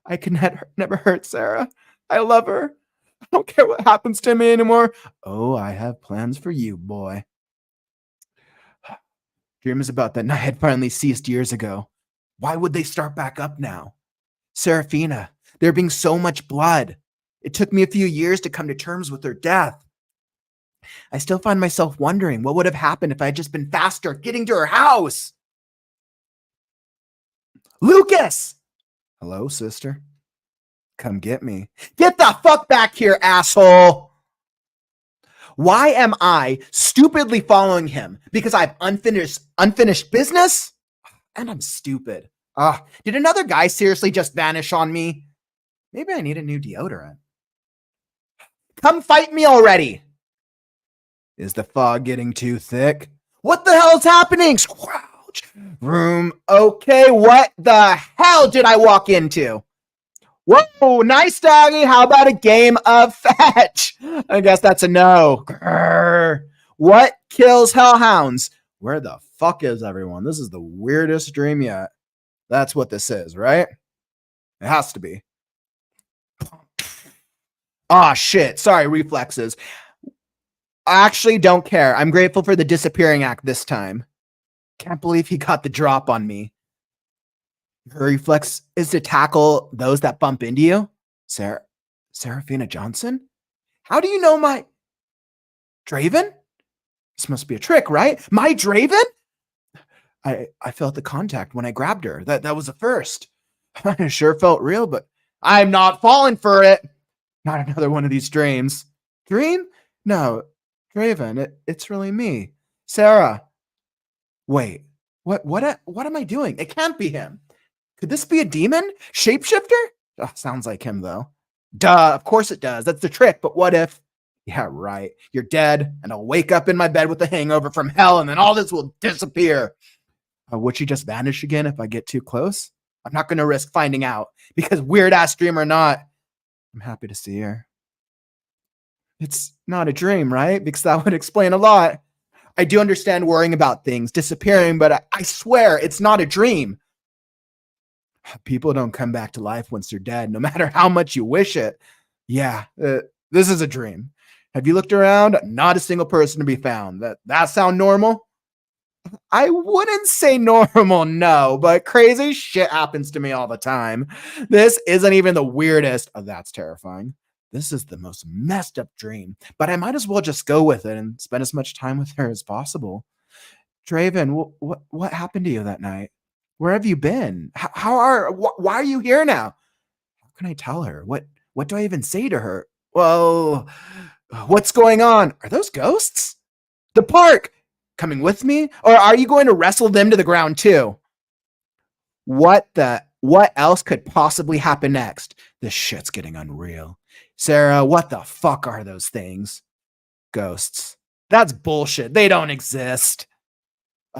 I can never hurt Sarah. I love her. I don't care what happens to me anymore. Oh, I have plans for you, boy. Dreams about that night had finally ceased years ago. Why would they start back up now? Seraphina, there being so much blood. It took me a few years to come to terms with her death. I still find myself wondering what would have happened if I had just been faster getting to her house. Lucas! Hello, sister? Come get me. Get the fuck back here, asshole! Why am I stupidly following him? Because I have unfinished business? And I'm stupid. Did another guy seriously just vanish on me? Maybe I need a new deodorant. Come fight me already! Is the fog getting too thick? What the hell is happening? Scrouch. Room. Okay, what the hell did I walk into? Whoa, nice doggy. How about a game of fetch? I guess that's a no. Grr. What kills hellhounds? Where the fuck is everyone? This is the weirdest dream yet. That's what this is, right? It has to be. Shit. Sorry, reflexes. I actually don't care. I'm grateful for the disappearing act this time. Can't believe he got the drop on me. Her reflex is to tackle those that bump into you? Seraphina Johnson? How do you know my... Draven? This must be a trick, right? My Draven? I felt the contact when I grabbed her. That was a first. It sure felt real, but I'm not falling for it. Not another one of these dreams. Dream? No, Draven, it's really me. Sarah. Wait, what am I doing? It can't be him. Could this be a demon? Shapeshifter? Sounds like him, though. Duh, of course it does. That's the trick, but what if... Yeah, right. You're dead, and I'll wake up in my bed with a hangover from hell, and then all this will disappear. Would she just vanish again if I get too close? I'm not going to risk finding out, because weird-ass dream or not, I'm happy to see her. It's not a dream, right? Because that would explain a lot. I do understand worrying about things disappearing, but I swear it's not a dream. People don't come back to life once they're dead, no matter how much you wish it. Yeah, this is a dream. Have you looked around? Not a single person to be found. That sound normal? I wouldn't say normal, no, but crazy shit happens to me all the time. This isn't even the weirdest. Oh, that's terrifying. This is the most messed up dream, but I might as well just go with it and spend as much time with her as possible. Draven, what happened to you that night? Where have you been? Why are you here now? How can I tell her? What do I even say to her? Well, what's going on? Are those ghosts? The park! Coming with me? Or are you going to wrestle them to the ground too? What else could possibly happen next? This shit's getting unreal. Sarah, what the fuck are those things? Ghosts. That's bullshit. They don't exist.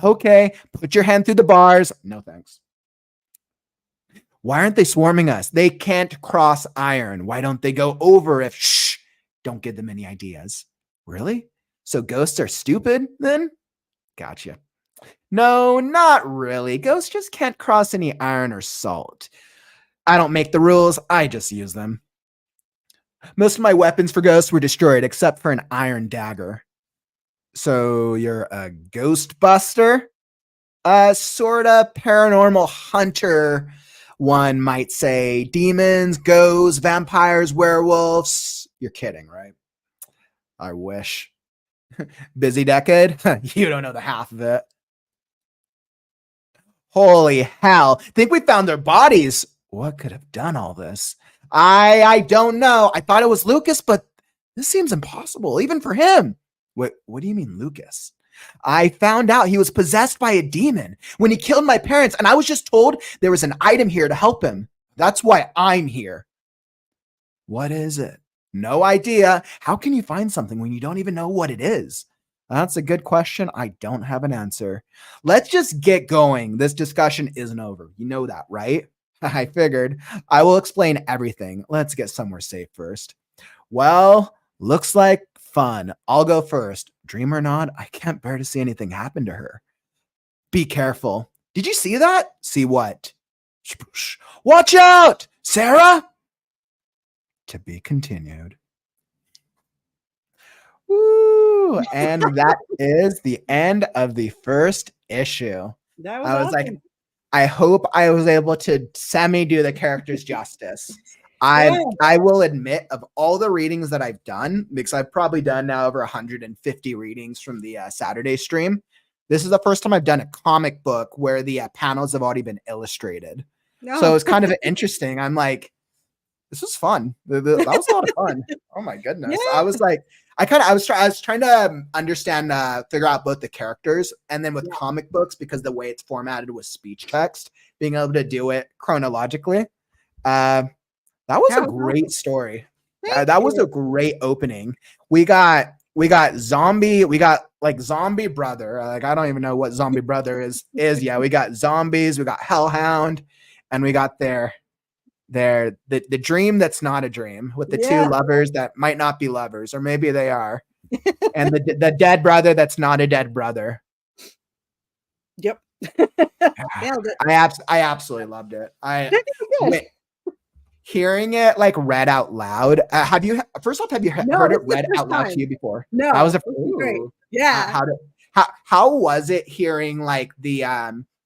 Okay, put your hand through the bars. No thanks. Why aren't they swarming us? They can't cross iron. Why don't they go over if... Shh, don't give them any ideas. Really? So ghosts are stupid then? Gotcha. No, not really. Ghosts just can't cross any iron or salt. I don't make the rules. I just use them. Most of my weapons for ghosts were destroyed except for an iron dagger. So you're a ghost buster? Sort of paranormal hunter, one might say. Demons, ghosts, vampires, werewolves. You're kidding, right? I wish. Busy decade? You don't know the half of it. Holy hell. Think we found their bodies. What could have done all this? I don't know. I thought it was Lucas, but this seems impossible, even for him. What do you mean, Lucas? I found out he was possessed by a demon when he killed my parents, and I was just told there was an item here to help him. That's why I'm here. What is it? No idea. How can you find something when you don't even know what it is? That's a good question. I don't have an answer. Let's just get going. This discussion isn't over. You know that, right? I figured. I will explain everything. Let's get somewhere safe first. Well, looks like fun. I'll go first. Dream or not, I can't bear to see anything happen to her. Be careful. Did you see that? See what? Watch out! Sarah? To be continued. Woo! And that is the end of the first issue. That was I was awesome. like, I hope I was able to semi-do the characters justice. I will admit, of all the readings that I've done, because I've probably done now over 150 readings from the Saturday stream, this is the first time I've done a comic book where the panels have already been illustrated. No. So it's kind of interesting. I'm like, this was fun. That was a lot of fun. Oh my goodness. Yeah. I was like, I was trying to understand, figure out both the characters, and then with comic books, because the way it's formatted with speech text, being able to do it chronologically. That was a great story. That was a great opening. We got zombie brother. Like, I don't even know what zombie brother is. Yeah, we got zombies, we got hellhound, and we got the dream that's not a dream, with the two lovers that might not be lovers, or maybe they are. And the dead brother that's not a dead brother. Yep. I absolutely loved it. Hearing it like read out loud. Have you heard it read out loud to you before? No, that was great. Yeah. How was it hearing like the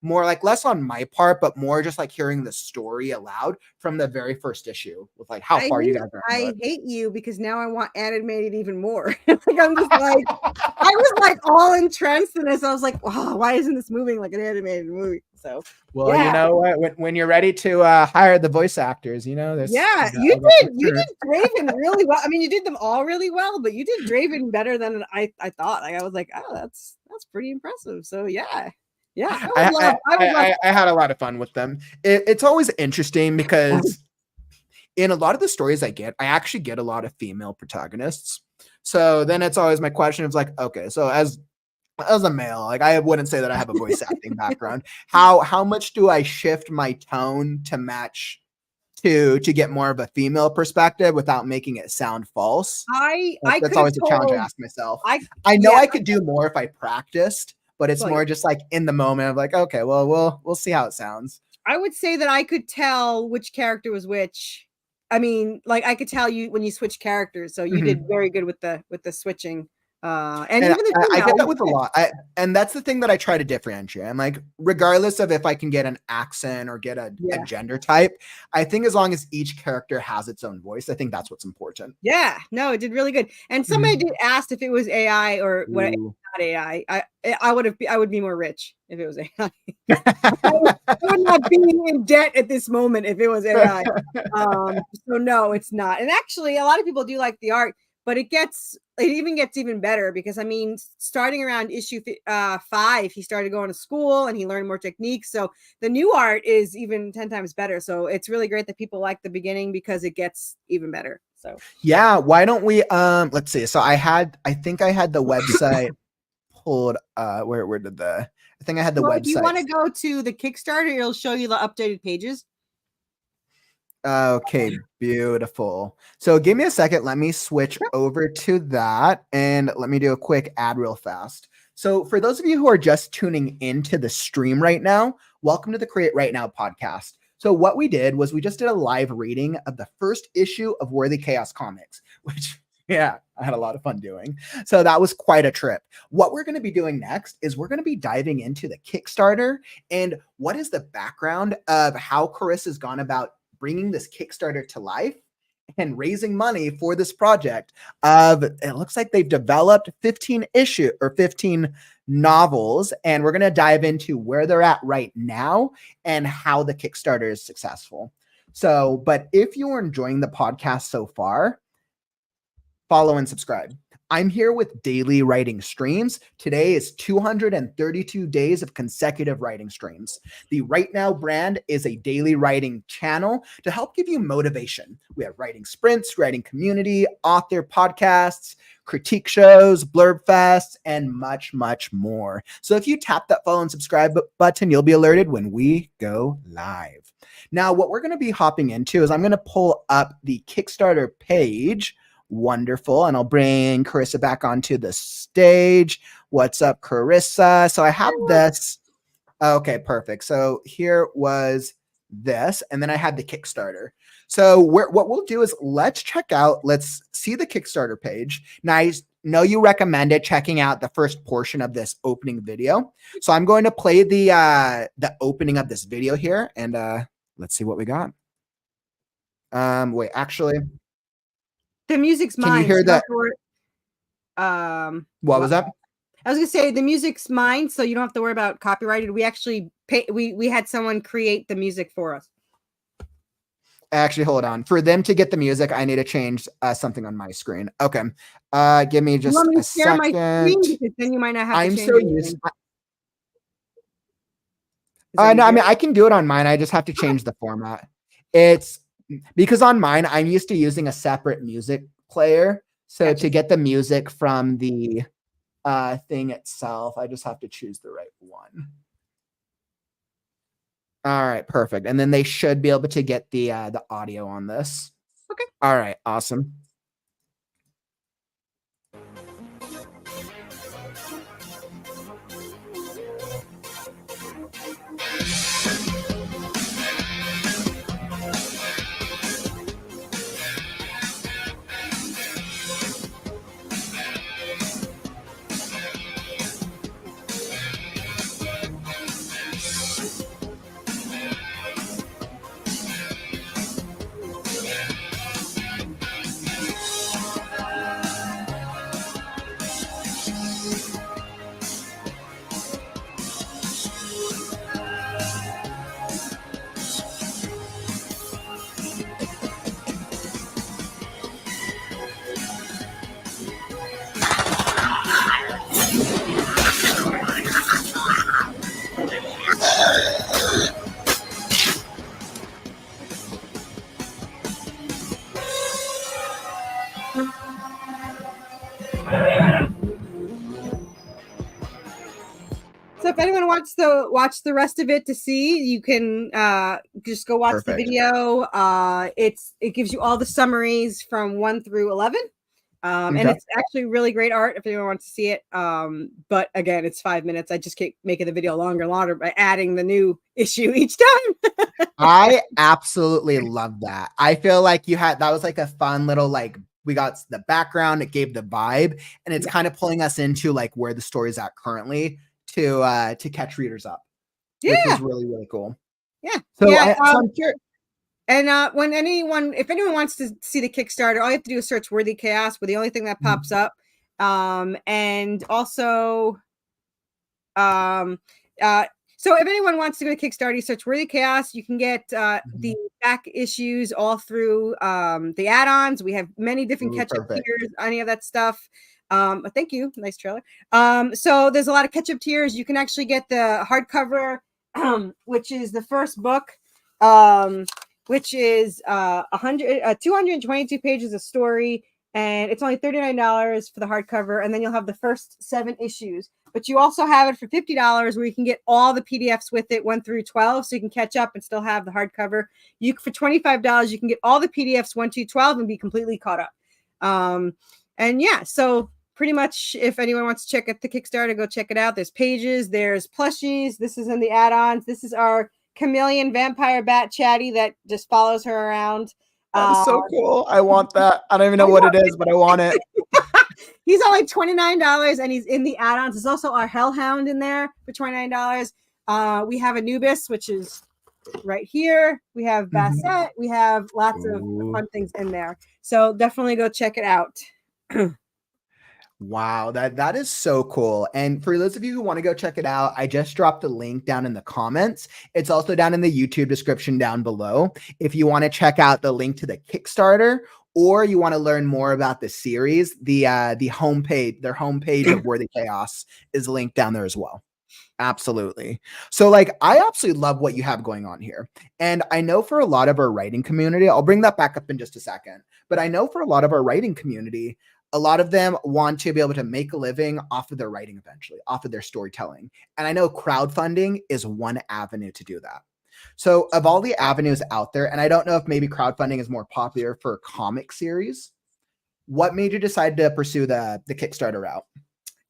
more like less on my part, but more just like hearing the story aloud from the very first issue, with like how far you guys are? I hate you, because now I want animated even more. Like, I'm just like, I was like all entranced in this. I was like, wow, why isn't this moving like an animated movie? So, well, you know what? When you're ready to hire the voice actors, you there's you did Draven really well. I mean, you did them all really well, but you did Draven better than I thought. Like, I was like, oh, that's pretty impressive. So yeah. I had a lot of fun with them. It's always interesting because in a lot of the stories I actually get a lot of female protagonists. So then it's always my question of like, okay, so as a male, like, I wouldn't say that I have a voice acting background. How much do I shift my tone to match to get more of a female perspective without making it sound false? That's always a challenge I ask myself. I know I could do more if I practiced, but it's more just like in the moment of like, okay, well, we'll see how it sounds. I would say that I could tell which character was which. I mean, like, I could tell you when you switch characters. So you did very good with the switching. And even I get that with a lot. And that's the thing that I try to differentiate. I'm like, regardless of if I can get an accent or get a gender type, I think as long as each character has its own voice, I think that's what's important. Yeah, no, it did really good. And somebody did ask if it was AI or what. Not AI. I would be more rich if it was AI. I would not be in debt at this moment if it was AI. So no, it's not. And actually, a lot of people do like the art, but it even gets even better, because I mean, starting around issue 5, he started going to school and he learned more techniques. So the new art is even 10 times better. So it's really great that people like the beginning, because it gets even better. So yeah, why don't we let's see. So I think I had the website pulled. Where did I think I had the website. If you want to go to the Kickstarter, it'll show you the updated pages. Okay, beautiful. So give me a second. Let me switch over to that, and let me do a quick ad real fast. So for those of you who are just tuning into the stream right now, welcome to the Create Right Now podcast. So what we did was we just did a live reading of the first issue of Worthy Chaos Comics, which, I had a lot of fun doing. So that was quite a trip. What we're going to be doing next is we're going to be diving into the Kickstarter and what is the background of how Corissa's gone about bringing this Kickstarter to life and raising money for this project. It looks like they've developed 15 novels, and we're going to dive into where they're at right now and how the Kickstarter is successful. So, but if you're enjoying the podcast so far, follow and subscribe. I'm here with daily writing streams. Today is 232 days of consecutive writing streams. The Right Now brand is a daily writing channel to help give you motivation. We have writing sprints, writing community, author podcasts, critique shows, blurb fests, and much, much more. So if you tap that follow and subscribe button, you'll be alerted when we go live. Now, what we're going to be hopping into is I'm going to pull up the Kickstarter page. Wonderful. And I'll bring Corissa back onto the stage. What's up, Corissa? So I have this. Okay, perfect. So here was this, and then I had the Kickstarter. So what we'll do is let's see the Kickstarter page. Now, I know you recommended checking out the first portion of this opening video. So I'm going to play the opening of this video here, and let's see what we got. Wait, actually, The music's can you mine. hear So you don't have that? to worry. What was that? I was gonna say the music's mine, so you don't have to worry about copyrighted. We actually pay. We had someone create the music for us. Actually, hold on. For them to get the music, I need to change something on my screen. Okay. Give me You just want me a to share my second. screen because then you might not have to I'm change so anything. used. Is that No, I easier? mean I can do it on mine. I just have to change the format. It's because on mine I'm used to using a separate music player. So Gotcha. to get the music from the thing itself, I just have to choose the right one. All right, perfect. And then they should be able to get the audio on this. Okay. All right, awesome. So if anyone wants to watch the rest of it to see, you can just go watch the video. It gives you all the summaries from 1 through 11. And it's actually really great art if anyone wants to see it. But again, it's 5 minutes. I just keep making the video longer and longer by adding the new issue each time. I absolutely love that. I feel like that was like a fun little we got the background, it gave the vibe, and it's kind of pulling us into like where the story's at currently to catch readers up. Which was really, really cool. Yeah. So, I'm curious. And if anyone wants to see the Kickstarter, all you have to do is search Worthy Chaos. We're the only thing that pops up. And also, so if anyone wants to go to Kickstarter, you search Worthy Chaos. You can get the back issues all through the add-ons. We have many different catch-up tiers, any of that stuff. Thank you. Nice trailer. So there's a lot of catch-up tiers. You can actually get the hardcover, which is the first book. Which is 222 pages of story, and it's only $39 for the hardcover, and then you'll have the first 7 issues. But you also have it for $50 where you can get all the PDFs with it 1 through 12, so you can catch up and still have the hardcover. For $25 you can get all the PDFs 1 to 12 and be completely caught up. And yeah, so pretty much if anyone wants to check out the Kickstarter, go check it out. There's pages, there's plushies. This is in the add-ons. This is our chameleon vampire bat chatty that just follows her around. That's so cool. I want that. I don't even know what it is, but I want it. He's only $29 and he's in the add-ons. There's also our hellhound in there for $29. We have Anubis, which is right here. We have Bassett. We have lots of fun things in there. So definitely go check it out. Wow, that is so cool. And for those of you who want to go check it out, I just dropped a link down in the comments. It's also down in the YouTube description down below. If you want to check out the link to the Kickstarter, or you want to learn more about the series, the homepage, their homepage of Worthy Chaos is linked down there as well. Absolutely. So I absolutely love what you have going on here. And I know for a lot of our writing community, I'll bring that back up in just a second, but I know for a lot of our writing community, a lot of them want to be able to make a living off of their writing eventually, off of their storytelling. And I know crowdfunding is one avenue to do that. So of all the avenues out there, and I don't know if maybe crowdfunding is more popular for a comic series, what made you decide to pursue the Kickstarter route?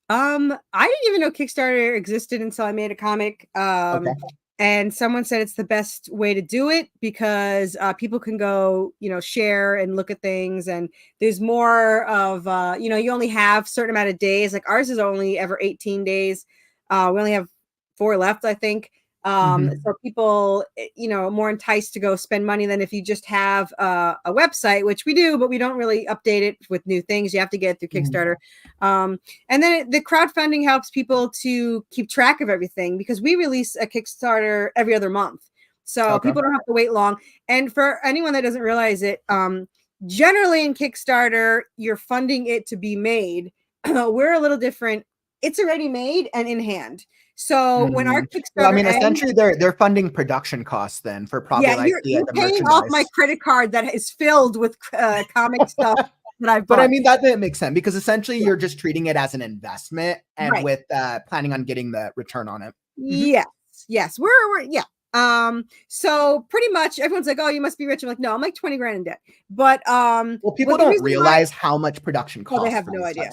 I didn't even know Kickstarter existed until I made a comic. And someone said it's the best way to do it because people can go, share and look at things. And there's more of, you only have a certain amount of days. Like ours is only ever 18 days. We only have 4 left, I think. So people, are more enticed to go spend money than if you just have a website, which we do, but we don't really update it with new things. You have to get it through Kickstarter. And then the crowdfunding helps people to keep track of everything because we release a Kickstarter every other month. So people don't have to wait long. And for anyone that doesn't realize it, generally in Kickstarter, you're funding it to be made. We're a little different. It's already made and in hand. So when our Kickstarter essentially they're funding production costs then for probably you're paying off my credit card that is filled with comic stuff that I've bought. But I mean that makes sense because essentially you're just treating it as an investment and with planning on getting the return on it. Yes, we're so pretty much everyone's like, oh, you must be rich. I'm like, no, I'm like 20 grand in debt. But people don't realize how much production costs. They have no idea.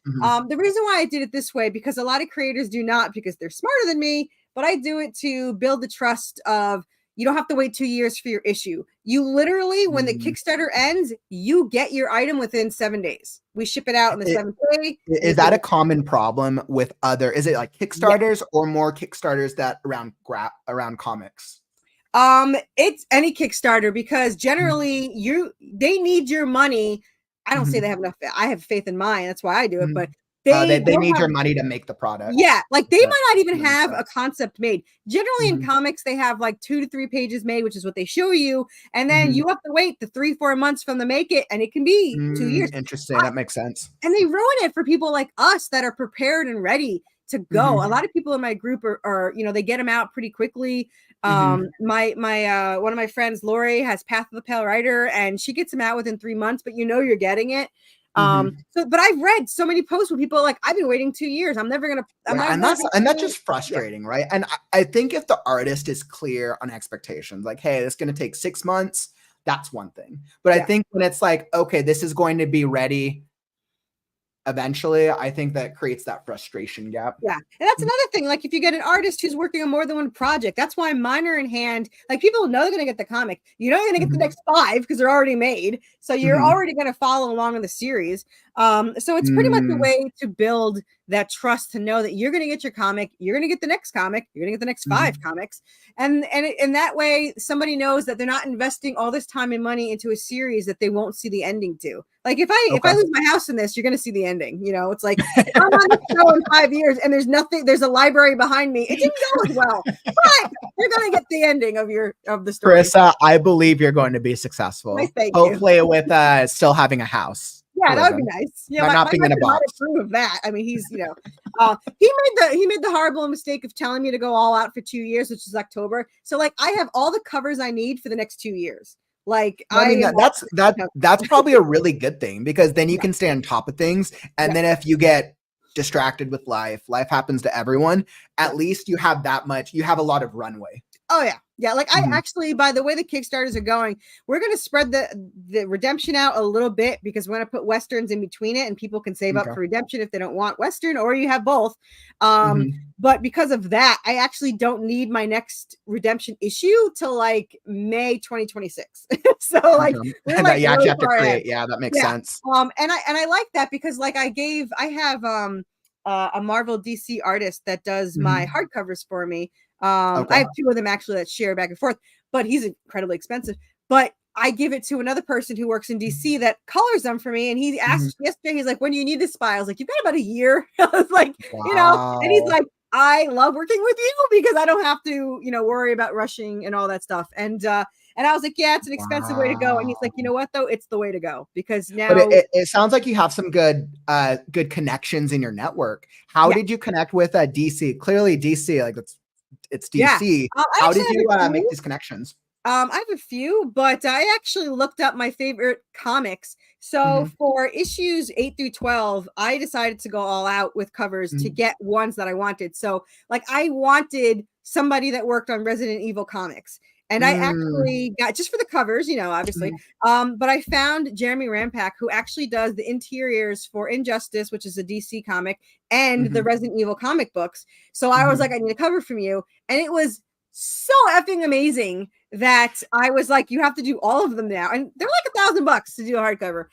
The reason why I did it this way, because a lot of creators do not, because they're smarter than me, but I do it to build the trust of you don't have to wait 2 years for your issue. You literally, when the Kickstarter ends, you get your item within 7 days. We ship it out in the 7th day. Is that a common problem with is it like Kickstarters or more Kickstarters that around comics? It's any Kickstarter because generally they need your money. I don't say they have enough. I have faith in mine. That's why I do it. But they need your money to make the product. Yeah, like they might not even have a concept made. Generally in comics, they have like 2 to 3 pages made, which is what they show you. And then you have to wait the 3-4 months from the make it. And it can be 2 years. Interesting. That makes sense. And they ruin it for people like us that are prepared and ready to go. A lot of people in my group are they get them out pretty quickly. My one of my friends, Lori, has Path of the Pale Rider and she gets them out within 3 months, but you're getting it. But I've read so many posts where people are like, I've been waiting 2 years. I'm never gonna. And that's just frustrating, right? And I think if the artist is clear on expectations, like, hey, it's gonna take 6 months, that's one thing. But I think when it's like, okay, this is going to be ready eventually, I think that creates that frustration gap. Yeah. And that's another thing. Like if you get an artist who's working on more than one project, that's why mine are in hand. Like people know they're going to get the comic. You know, you're going to get the next 5 because they're already made. So you're already going to follow along in the series. So it's pretty much a way to build that trust to know that you're going to get your comic, you're going to get the next comic, you're going to get the next 5 comics. And that way somebody knows that they're not investing all this time and money into a series that they won't see the ending to. Like if I lose my house in this, you're going to see the ending. You know, it's like I'm on the show in 5 years and there's a library behind me. It didn't go as well, but you're going to get the ending of the story. Carissa, I believe you're going to be successed. Hopefully with still having a house. Yeah, that would be nice. Yeah, not being in a box. Approve of that. I mean, he's he made the horrible mistake of telling me to go all out for 2 years, which is October. So like I have all the covers I need for the next 2 years. Like that's probably a really good thing because then you can stay on top of things. And then if you get distracted with life happens to everyone. At least you have a lot of runway. Oh yeah. Yeah, like I actually, by the way the Kickstarters are going, we're going to spread the redemption out a little bit because we're going to put Westerns in between it and people can save up for redemption if they don't want Western or you have both. But because of that, I actually don't need my next redemption issue till like May 2026. So like, that you actually have to create. Yeah, that makes sense. And I like that because like I have a Marvel DC artist that does my hardcovers for me. I have 2 of them actually that share back and forth, but he's incredibly expensive. But I give it to another person who works in DC that colors them for me. And he asked yesterday, he's like, when do you need this by? I was like, you've got about a year. I was like, and he's like, I love working with you because I don't have to, worry about rushing and all that stuff. And I was like, yeah, it's an expensive way to go. And he's like, you know what, though? It's the way to go because now. But it sounds like you have some good connections in your network. How did you connect with DC? Clearly DC, like it's DC. How did you make these connections? I have a few, but I actually looked up my favorite comics. So for issues 8 through 12, I decided to go all out with covers to get ones that I wanted. So like I wanted somebody that worked on Resident Evil comics. And I actually got just for the covers, obviously. But I found Jeremy Rampak, who actually does the interiors for Injustice, which is a DC comic, and the Resident Evil comic books. So I was like, I need a cover from you. And it was so effing amazing that I was like, you have to do all of them now. And they're like $1,000 to do a hardcover.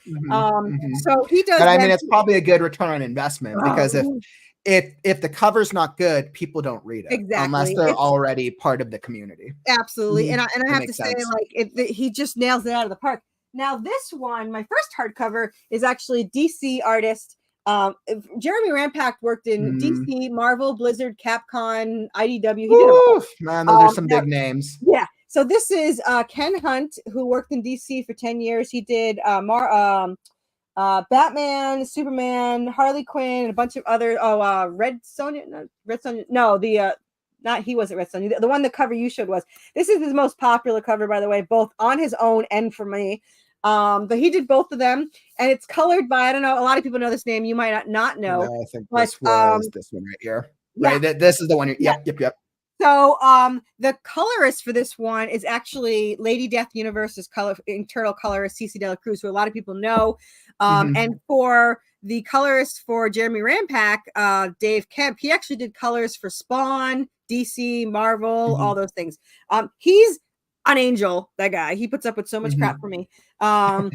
So he does. But I mean, it's probably a good return on investment because if the cover's not good, people don't read it unless Exactly. they're It's already part of the community. absolutely. And I That have to makes say, sense. like, he just nails it out of the park. Now, this one, my first hardcover, is actually DC artist. Jeremy Rampack worked in DC, Marvel, Blizzard, Capcom, IDW. He did it all. Man, those are some big names. Yeah. So this is Ken Hunt, who worked in DC for 10 years. He did Batman, Superman, Harley Quinn, and a bunch of other. Red Sonja. No, not he wasn't Red Sonja. The one the cover you showed was. This is his most popular cover, by the way, both on his own and for me. But he did both of them, and it's colored by, I don't know, a lot of people know this name. You might not know. No, I think this was this one right here. Right, yeah. this is the one. Yep. So the colorist for this one is actually Lady Death Universe's internal colorist, Cece Dela Cruz, who a lot of people know. And for the colorist for Jeremy Rampack, Dave Kemp, he actually did colors for Spawn, DC, Marvel, all those things. He's an angel, that guy. He puts up with so much crap for me. But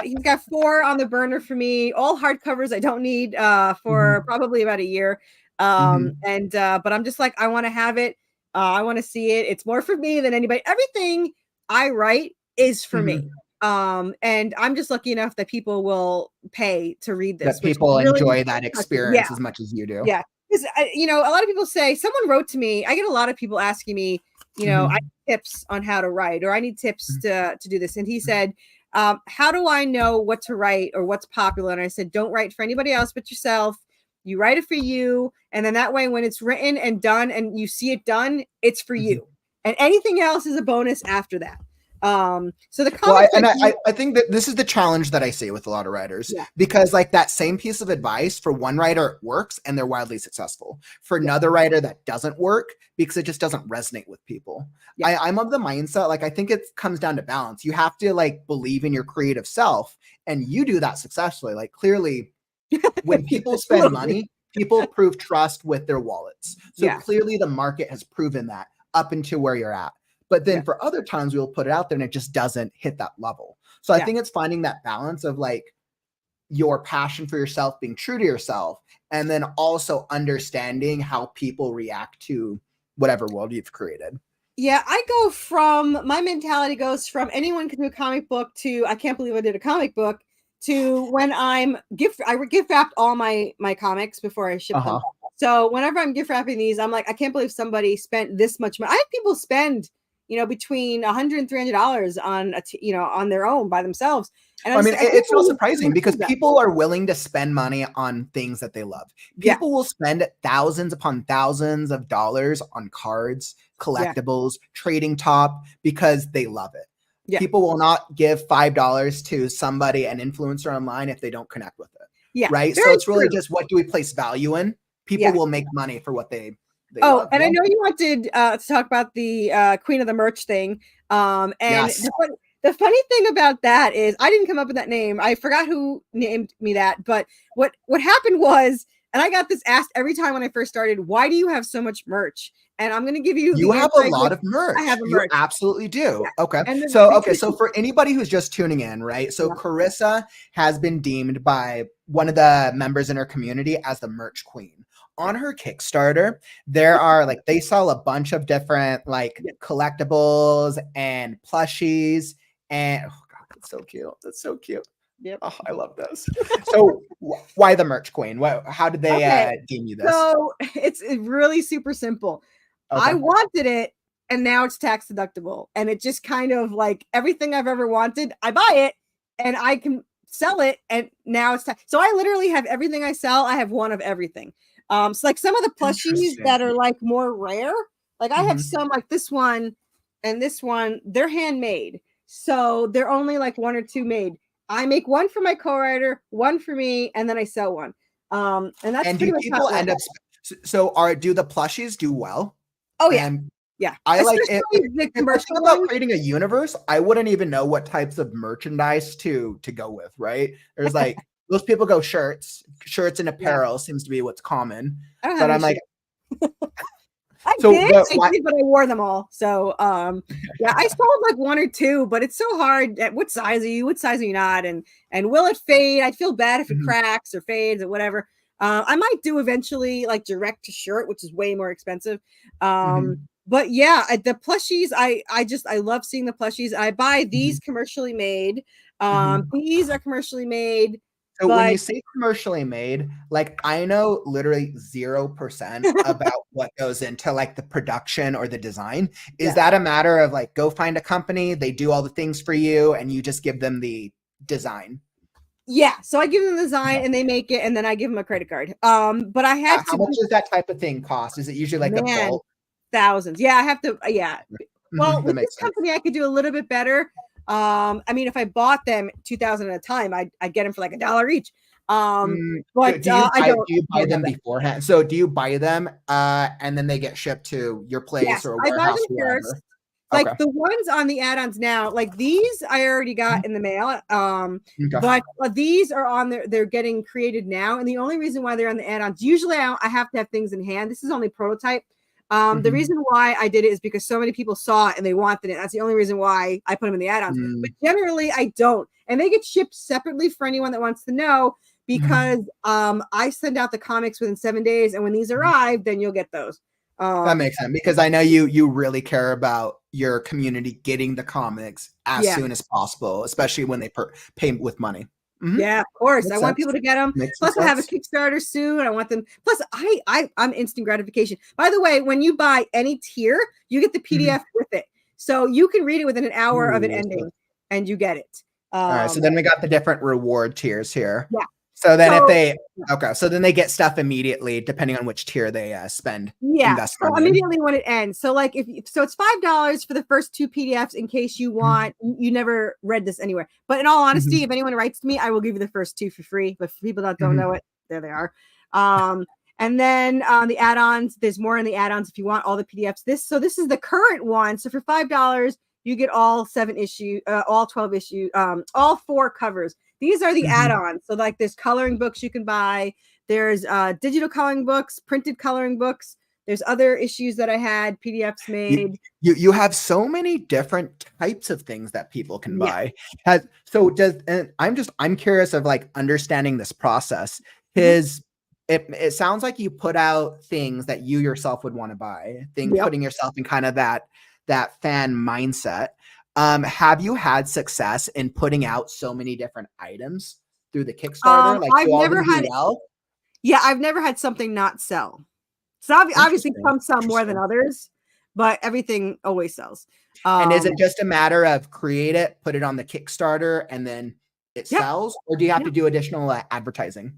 he's got 4 on the burner for me, all hardcovers I don't need for probably about a year. But I'm just like, I want to have it. I want to see it. It's more for me than anybody. Everything I write is for me. And I'm just lucky enough that people will pay to read this. That people really enjoy that experience as much as you do. Yeah. Because, a lot of people say, someone wrote to me. I get a lot of people asking me, I need tips on how to write, or I need tips to do this. And he said, how do I know what to write or what's popular? And I said, don't write for anybody else but yourself. You write it for you. And then that way, when it's written and done and you see it done, it's for you. And anything else is a bonus after that. So the I think that this is the challenge that I see with a lot of writers, because like that same piece of advice for one writer it works and they're wildly successful. For another writer that doesn't work because it just doesn't resonate with people. I'm of the mindset, like, I think it comes down to balance. You have to like believe in your creative self, and you do that successfully. Like, clearly when people spend money, people prove trust with their wallets. So clearly the market has proven that up into where you're at. But then for other times we'll put it out there and it just doesn't hit that level. So I think it's finding that balance of like your passion for yourself, being true to yourself, and then also understanding how people react to whatever world you've created. Yeah, my mentality goes from anyone can do a comic book to I can't believe I did a comic book to when I gift wrapped all my comics before I ship them. So whenever I'm gift wrapping these, I'm like, I can't believe somebody spent this much money. I have people spend between $100 and $300 on on their own by themselves. And I mean, it's not surprising because people are willing to spend money on things that they love. People will spend thousands upon thousands of dollars on cards, collectibles, trading top, because they love it. People will not give $5 to somebody, an influencer online, if they don't connect with it. Right. So it's really just, what do we place value in? People will make money for what they love. And I know you wanted to talk about the Queen of the Merch thing. The funny thing about that is I didn't come up with that name. I forgot who named me that. But what happened was, and I got this asked every time when I first started, why do you have so much merch? And I'm going to give you. You have a lot of merch. I have a merch. You absolutely do. Yeah. Okay. So for anybody who's just tuning in, right? So Corissa has been deemed by one of the members in her community as the merch queen. On her Kickstarter, there are like, they sell a bunch of different like collectibles and plushies, and oh god, that's so cute. That's so cute. Yep. Oh, I love this. So why the merch queen? How did they deem you this? So it's really super simple. I wanted it, and now it's tax deductible, and it just kind of like everything I've ever wanted, I buy it and I can sell it, and now it's tax. So I literally have everything I sell. I have one of everything. So like some of the plushies that are like more rare, like I have some like this one and this one, they're handmade. So they're only like 1 or 2 made. I make one for my co-writer, one for me, and then I sell one. And that's pretty much people end up. So do the plushies do well? Oh yeah. I like it. If about creating a universe, I wouldn't even know what types of merchandise to go with, right? There's like most people go shirts and apparel seems to be what's common. But I'm like, I did, but I wore them all. So I sold like 1 or 2, but it's so hard. What size are you? What size are you not? And will it fade? I feel bad if it cracks or fades or whatever. I might do eventually like direct to shirt, which is way more expensive. Mhm. But yeah, the plushies, I love seeing the plushies. I buy these Mhm. commercially made. Mhm. These are commercially made, So when but you say commercially made, like I know literally 0% about what goes into like the production or the design. Is yeah. that a matter of like go find a company, they do all the things for you, and you just give them the design? Yeah, so I give them the design Okay. and they make it, and then I give them a credit card. But I Yeah, had how to much does that type of thing cost? Is it usually like a man, bulk? thousands. Yeah, I have to. Yeah. Well, That with this makes sense. company, I could do a little bit better. I mean, if I bought them 2,000 at a time, I'd get them for like $1 each. But I don't. Do you buy Don't have them that. beforehand? So do you buy them and then they get shipped to your place Yes, or a I buy warehouse them or first. wherever? Like Okay. the ones on the add-ons now, like these I already got in the mail. Okay. But these are on there, they're getting created now. And the only reason why they're on the add-ons, usually I have to have things in hand. This is only prototype. The Mhm. reason why I did it is because so many people saw it and they wanted it. That's the only reason why I put them in the add-ons. But Mm. generally I don't. And they get shipped separately for anyone that wants to know, Mhm. because I send out the comics within 7 days, and when these arrive, then you'll get those. That Um, makes sense because I know you really care about your community getting the comics as yeah. soon as possible, especially when they pay with money. Mhm. Yeah, of course. I Makes want sense. people to get them. Makes some Plus, I have a sense. Kickstarter soon. I want them. Plus, I'm instant gratification. By the way, when you buy any tier, you get the Mhm. PDF with it, so you can read it within an hour of it Ooh, ending, and you get it. all right, so then we got the different reward tiers here. Yeah. So then if So they okay, so then they get stuff immediately depending on which tier they yeah. invest So money in. immediately when it ends. So like so it's $5 for the first 2 PDFs in case you Mhm. want. You never read this anywhere. But in all honesty, Mhm. if anyone writes to me, I will give you the first 2 for free. But for people that don't know Mhm. it, there they are. And then the add-ons, there's more in the add-ons if you want all the PDFs. This is the current one. So for $5, you get all 7 issues, all 12 issues, all 4 covers. These are the Mhm. add-ons. So like there's coloring books you can buy. There's digital coloring books, printed coloring books. There's other issues that I had PDFs You made. you have so many different types of things that people can Yeah. buy. Has so does and I'm curious of like understanding this process. Mhm. His it sounds like you put out things that you yourself would want to buy, Yep. putting yourself in kind of that fan mindset. Have you had success in putting out so many different items through the Kickstarter? Like, I've do all of never them do had well? I've never had something not sell. So obviously Interesting. some sell more than Interesting. others, but everything always sells. And is it Um, just a matter of create it, put it on the Kickstarter, and then it yeah, sells, or do you have yeah. to do additional advertising?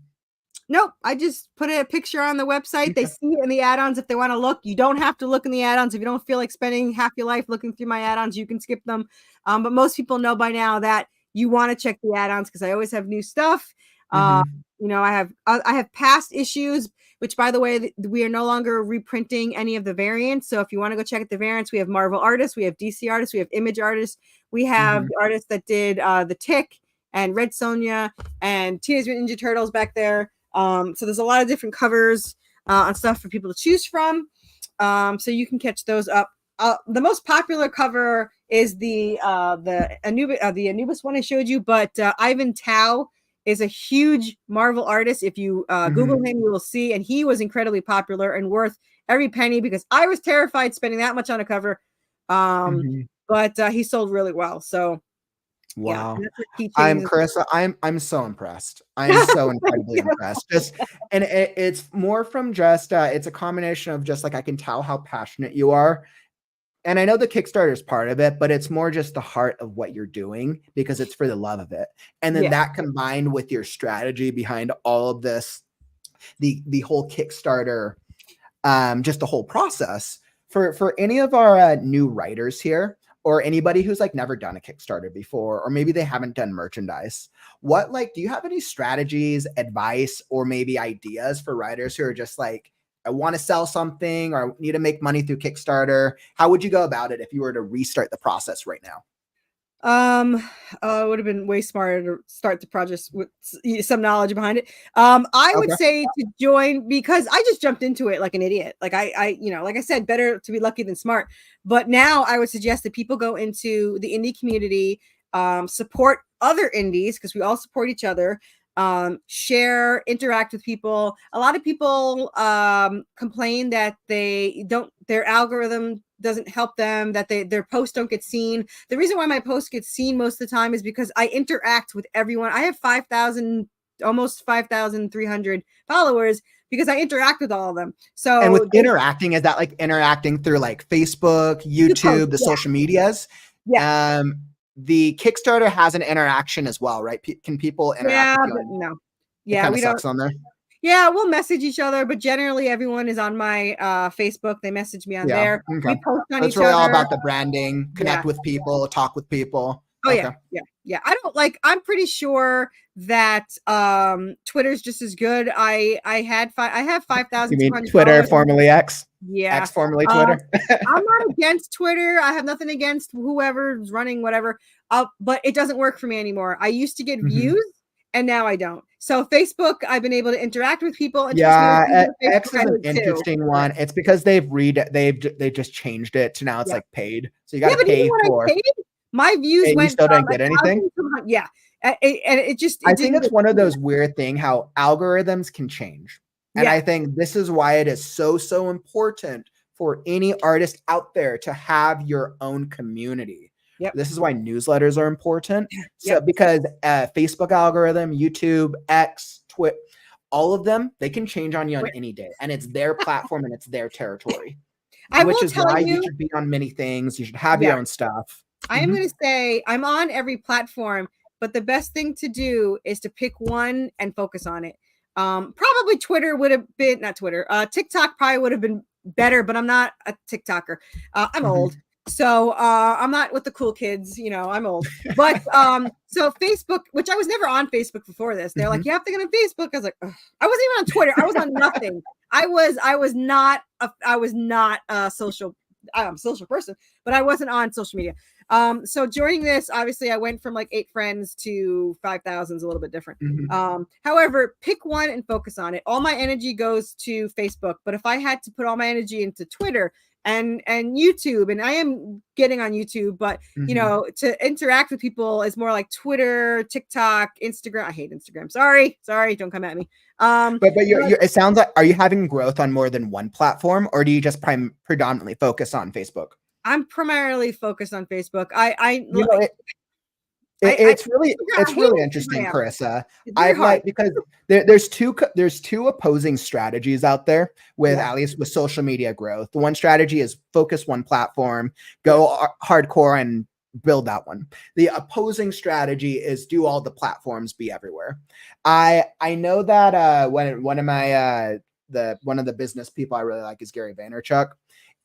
Nope, I just put a picture on the website. They Okay. see it in the add-ons if they want to look. You don't have to look in the add-ons. If you don't feel like spending half your life looking through my add-ons, you can skip them. But most people know by now that you want to check the add-ons because I always have new stuff. Uh, Mhm. I have past issues, which by the way, we are no longer reprinting any of the variants. So if you want to go check out the variants, we have Marvel artists, we have DC artists, we have Image artists, we have Mhm. the artists that did the Tick and Red Sonja and Teenage Mutant Ninja Turtles back there. So there's a lot of different covers and stuff for people to choose from. So you can catch those up. The most popular cover is the Anubis one I showed you, but Ivan Tao is a huge Marvel artist. If you Google Mhm. him, you will see, and he was incredibly popular and worth every penny because I was terrified spending that much on a cover. Mhm. But he sold really well. So yeah, Wow. and that's for keychains I'm and Carissa, I'm so impressed. I'm so incredibly yeah. impressed. Just and it's more from just it's a combination of just like I can tell how passionate you are. And I know the Kickstarter is part of it, but it's more just the heart of what you're doing because it's for the love of it. And then Yeah. that combined with your strategy behind all of this, the whole Kickstarter, just the whole process for any of our new writers here or anybody who's like never done a Kickstarter before, or maybe they haven't done merchandise. What like do you have any strategies, advice, or maybe ideas for writers who are just like, I want to sell something or need to make money through Kickstarter? How would you go about it if you were to restart the process right now? Um, it would have been way smarter to start the project with some knowledge behind it. I would Okay. say to join because I just jumped into it like an idiot. Like like I said, better to be lucky than smart. But now I would suggest that people go into the indie community, support other indies because we all support each other. share, interact with people. A lot of people complain that their algorithm doesn't help them, that their posts don't get seen. The reason why my posts get seen most of the time is because I interact with everyone. I have 5,000, almost 5,300 followers because I interact with all of them. So, and with interacting, is that like interacting through like Facebook, YouTube, the social medias? Yeah. The Kickstarter has an interaction as well, right? Can people interact with you? But no. Yeah, we don't. On there. Yeah, we'll message each other, but generally everyone is on my Facebook. They message me on there. Okay. We post on It's each really other. all about the branding, connect with people, talk with people. Oh, okay. Yeah. I'm pretty sure that Twitter's just as good. I have 5,000. You mean Twitter, formerly X? Yeah. X, formerly Twitter. I'm not against Twitter. I have nothing against whoever's running whatever. But it doesn't work for me anymore. I used to get views and now I don't. So Facebook, I've been able to interact with people. And X is an interesting one. It's because they just changed it to now it's like paid. So you got to pay for. My views went. You still don't get anything. Yeah, and it just. I think it's one of those weird things how algorithms can change, and I think this is why it is so important for any artist out there to have your own community. Yep. This is why newsletters are important. So because Facebook algorithm, YouTube, X, Twitter, all of them, they can change on you on any day, and it's their platform and it's their territory. Which is why you should be on many things. You should have your own stuff. I am going to say I'm on every platform, but the best thing to do is to pick one and focus on it. Probably Twitter would have been, not Twitter, TikTok probably would have been better, but I'm not a TikToker. I'm old. So I'm not with the cool kids, I'm old. But so Facebook, which I was never on Facebook before this. They're like, you have to get on Facebook. I was like, ugh. I wasn't even on Twitter. I was on nothing. I was not a social. I'm a social person, but I wasn't on social media. So joining this, obviously I went from like 8 friends to 5,000 is a little bit different. However, pick one and focus on it. All my energy goes to Facebook, but if I had to put all my energy into Twitter and YouTube, and I am getting on YouTube, but to interact with people is more like Twitter, TikTok, Instagram. I hate Instagram. Sorry, don't come at me. But it sounds like, are you having growth on more than one platform, or do you just predominantly focus on Facebook? I'm primarily focused on Facebook. It's really interesting, Corissa. Because there's two opposing strategies out there with at least with social media growth. The one strategy is focus one platform, go hardcore and build that one. The opposing strategy is do all the platforms, be everywhere. I know that one of the business people I really like is Gary Vaynerchuk.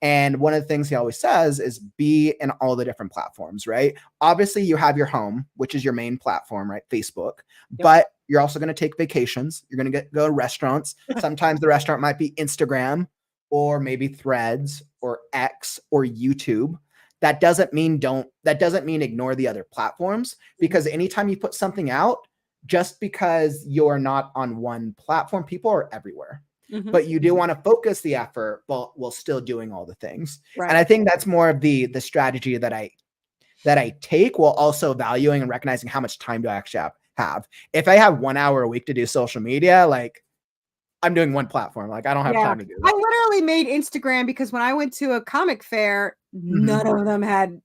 And one of the things he always says is be in all the different platforms, right? Obviously, you have your home, which is your main platform, right? Facebook. But you're also going to take vacations. You're going to go to restaurants. Sometimes the restaurant might be Instagram or maybe Threads or X or YouTube. That doesn't mean ignore the other platforms, because anytime you put something out, just because you're not on one platform, people are everywhere. But you do want to focus the effort while still doing all the things. Right. And I think that's more of the strategy that I take, while also valuing and recognizing how much time do I actually have. If I have 1 hour a week to do social media, like I'm doing one platform. Like I don't have time to do that. I literally made Instagram because when I went to a comic fair, none of them had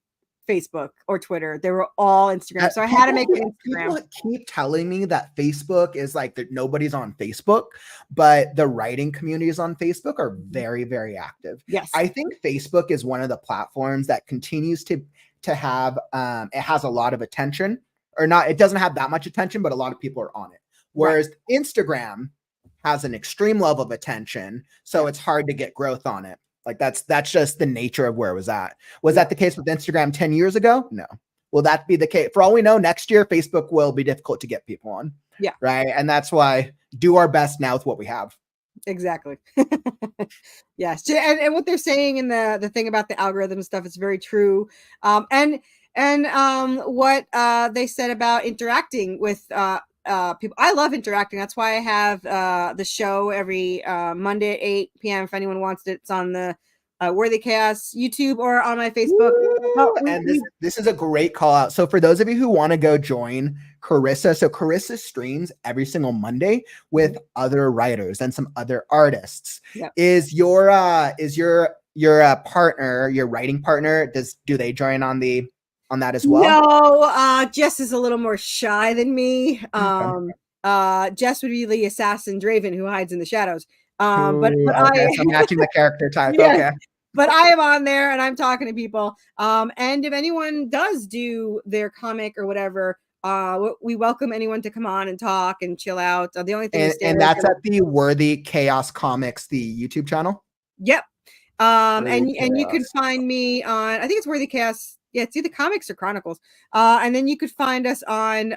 Facebook or Twitter. They were all Instagram. So I had to make an Instagram. People keep telling me that Facebook is like that nobody's on Facebook, but the writing communities on Facebook are very, very active. Yes. I think Facebook is one of the platforms that continues to have it has a lot of attention, or not, it doesn't have that much attention, but a lot of people are on it. Whereas Instagram has an extreme level of attention, so it's hard to get growth on it. Like that's just the nature of where it was at. Was that the case with Instagram 10 years ago? No. Will that be the case? For all we know, next year, Facebook will be difficult to get people on. Yeah. Right. And that's why do our best now with what we have. Exactly. Yes. And what they're saying in the thing about the algorithm stuff is very true. And what they said about interacting with people. I love interacting. That's why I have the show every Monday at 8 p.m. If anyone wants it, it's on the Worthy Chaos YouTube or on my Facebook. And this is a great call out. So for those of you who want to go join Corissa, so Corissa streams every single Monday with other writers and some other artists. Yep. Is your partner, your writing partner, do they join on that as well? No, Jess is a little more shy than me. Jess would be the assassin Draven who hides in the shadows. But so matching the character type. Yeah. Okay. But I am on there and I'm talking to people. And if anyone does do their comic or whatever, we welcome anyone to come on and talk and chill out. The only thing and that's at the Worthy Chaos Comics, the YouTube channel. Yep. And you can find me on, I think it's Worthy Chaos. Yeah, it's either comics or chronicles. And then you could find us on,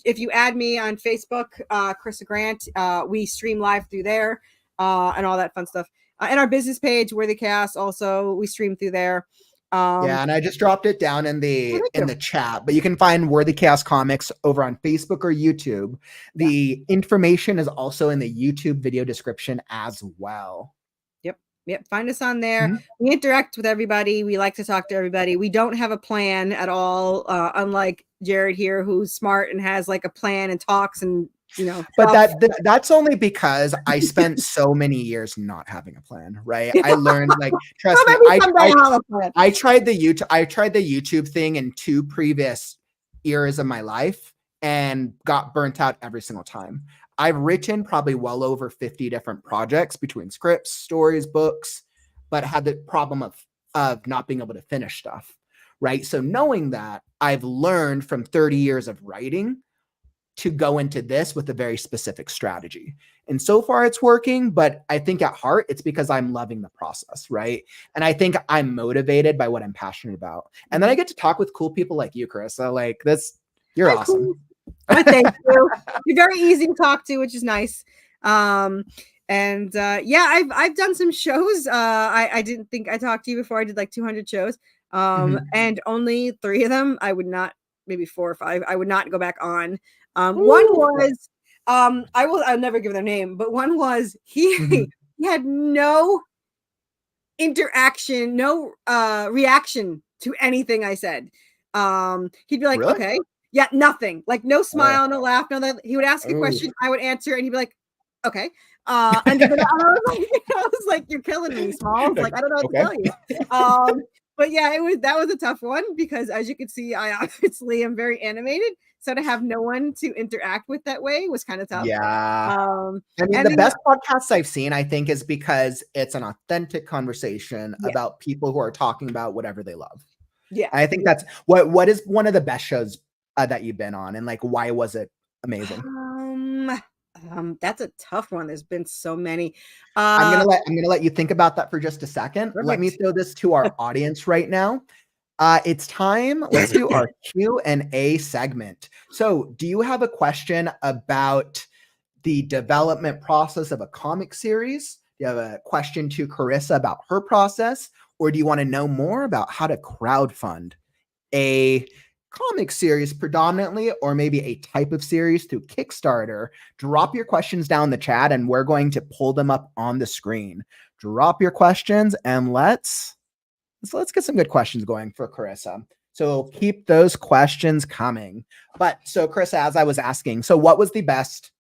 if you add me on Facebook, Corissa Grant, we stream live through there and all that fun stuff. And our business page, Worthy Chaos, also we stream through there. And I just dropped it down in the chat, but you can find Worthy Chaos Comics over on Facebook or YouTube. The information is also in the YouTube video description as well. Yep. Find us on there. We interact with everybody. We like to talk to everybody. We don't have a plan at all. Unlike Jared here, who's smart and has like a plan and talks and, but that's only because I spent so many years not having a plan, right? I learned, like, trust me, I tried the YouTube thing in 2 previous eras of my life and got burnt out every single time. I've written probably well over 50 different projects between scripts, stories, books, but had the problem of not being able to finish stuff, right? So knowing that, I've learned from 30 years of writing to go into this with a very specific strategy. And so far it's working, but I think at heart, it's because I'm loving the process, right? And I think I'm motivated by what I'm passionate about. And then I get to talk with cool people like you, Corissa. Like you're awesome. Cool. Thank you. You're very easy to talk to, which is nice. I've done some shows. I didn't think I talked to you before. I did like 200 shows. And only 3 of them, I would not, maybe 4 or 5, I would not go back on. One was, I'll never give their name, but one was he had no interaction, no reaction to anything I said. He'd be like, really? Okay. Yeah, nothing. Like no smile, no laugh, no that. He would ask a question, I would answer, and he'd be like, okay. And then I was like, you're killing me, Smalls. Like, I don't know what to tell you. But yeah, that was a tough one because as you can see, I obviously am very animated. So to have no one to interact with that way was kind of tough. Yeah. I mean, the best podcasts I've seen, I think, is because it's an authentic conversation about people who are talking about whatever they love. Yeah. I think that's what is one of the best shows that you've been on, and like, why was it amazing? That's a tough one. There's been so many. I'm gonna let you think about that for just a second. Perfect. Let me throw this to our audience right now. It's time. Let's do our Q&A segment. So, do you have a question about the development process of a comic series? Do you have a question to Corissa about her process, or do you want to know more about how to crowdfund a comic series predominantly, or maybe a type of series through Kickstarter? Drop your questions down the chat and we're going to pull them up on the screen. Drop your questions and let's get some good questions going for Corissa. So keep those questions coming. But so Corissa, as I was asking, so what was the best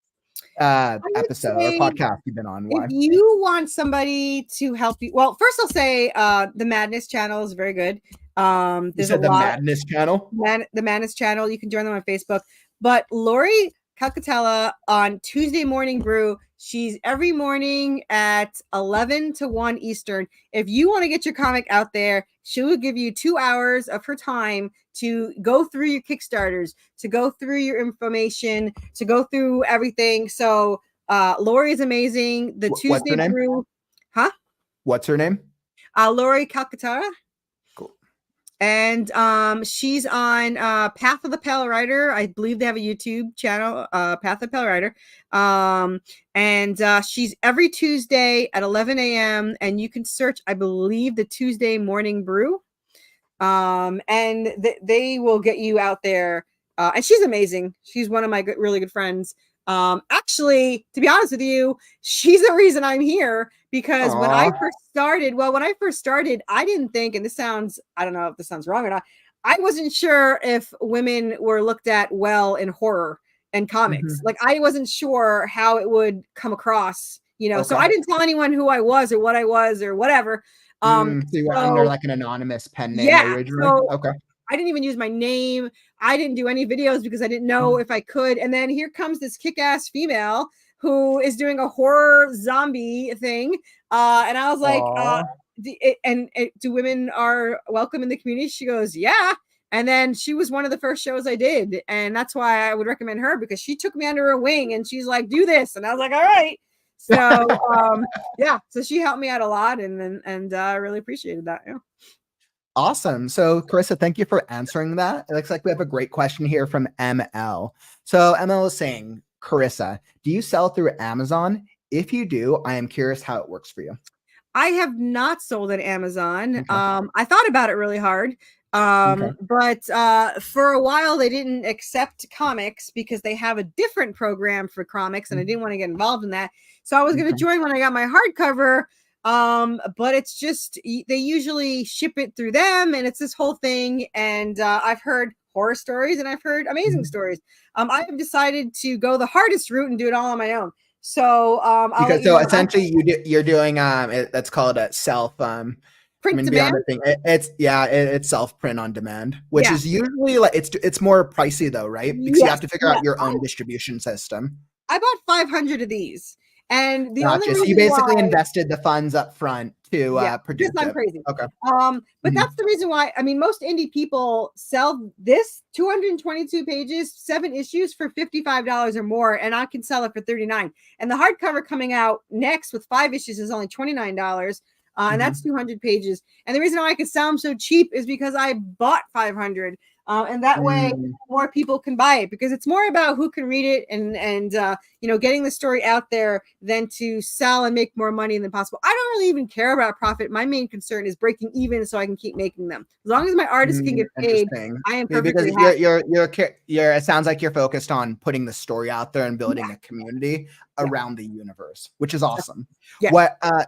episode or podcast you've been on? Why? If you want somebody to help you, well, first I'll say the Madness channel is very good. There's the Madness channel. The Madness channel. You can join them on Facebook. But Lori Calcatella on Tuesday Morning Brew, she's every morning at 11 to 1 Eastern. If you want to get your comic out there, she will give you 2 hours of her time to go through your Kickstarters, to go through your information, to go through everything. So Lori is amazing. The Tuesday Brew. Huh? What's her name? Lori Calcatella. And she's on Path of the Pale Rider. I believe they have a YouTube channel, Path of the Pale Rider. And she's every Tuesday at 11 a.m. And you can search, I believe, the Tuesday Morning Brew. And they will get you out there. And she's amazing. She's one of my really good friends. Actually, to be honest with you, she's the reason I'm here, because when I first started, I didn't think, and I don't know if this sounds wrong or not, I wasn't sure if women were looked at well in horror and comics. Like, I wasn't sure how it would come across, so I didn't tell anyone who I was or what I was or whatever. So you went under like an anonymous pen name originally? So I didn't even use my name. I didn't do any videos because I didn't know if I could. And then here comes this kick-ass female who is doing a horror zombie thing. And I was like, do women are welcome in the community? She goes, yeah. And then she was one of the first shows I did. And that's why I would recommend her, because she took me under her wing and she's like, do this. And I was like, all right. So so she helped me out a lot, and I really appreciated that. Yeah. Awesome. So Corissa, thank you for answering that. It looks like we have a great question here from ML. So ML is saying, Corissa, do you sell through Amazon? If you do, I am curious how it works for you. I have not sold at Amazon. I thought about it really hard. But for a while they didn't accept comics because they have a different program for comics, and I didn't want to get involved in that. So I was going to join when I got my hardcover. But it's just, they usually ship it through them, and it's this whole thing. And I've heard horror stories and I've heard amazing stories. I have decided to go the hardest route and do it all on my own. So essentially you're doing that's called a self print demand. It's self print on demand, which is usually like it's more pricey though, right? Because you have to figure out your own distribution system. I bought 500 of these. And the only so you basically invested the funds up front to produce it. I'm crazy. Okay. But that's the reason why. I mean, most indie people sell this 222 pages, 7 issues for $55 or more, and I can sell it for $39. And the hardcover coming out next with 5 issues is only $29. And that's 200 pages. And the reason why I could sell them so cheap is because I bought 500. And that way more people can buy it, because it's more about who can read it and getting the story out there than to sell and make more money than possible. I don't really even care about profit. My main concern is breaking even so I can keep making them. As long as my artists can get paid, I am perfectly happy. You're it sounds like you're focused on putting the story out there and building a community around the universe, which is awesome.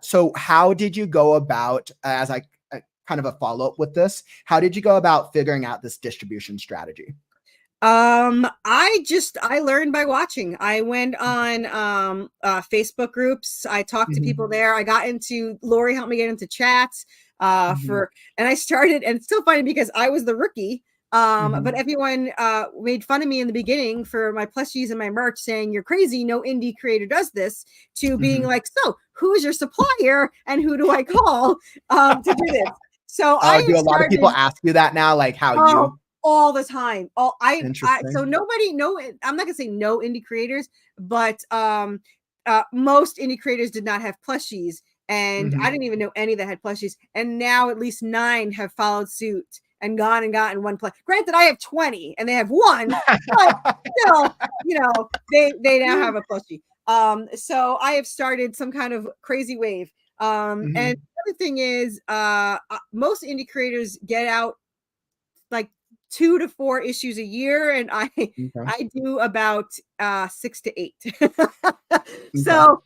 So how did you go about, as I kind of a follow-up with this, how did you go about figuring out this distribution strategy? I learned by watching. I went on Facebook groups. I talked to people there. I got into, Lori helped me get into chats and I started, and it's still funny because I was the rookie. But everyone made fun of me in the beginning for my plushies and my merch, saying, you're crazy, no indie creator does this, to being like, so who is your supplier and who do I call to do this? So do a lot of people ask you that now, like how you all the time? So nobody, I'm not gonna say no indie creators, but most indie creators did not have plushies, and I didn't even know any that had plushies. And now at least 9 have followed suit and gone and gotten one plush. Granted, I have 20 and they have 1, but still, they now have a plushie. So I have started some kind of crazy wave. And the other thing is, most indie creators get out like 2 to 4 issues a year, and I do about 6 to 8. So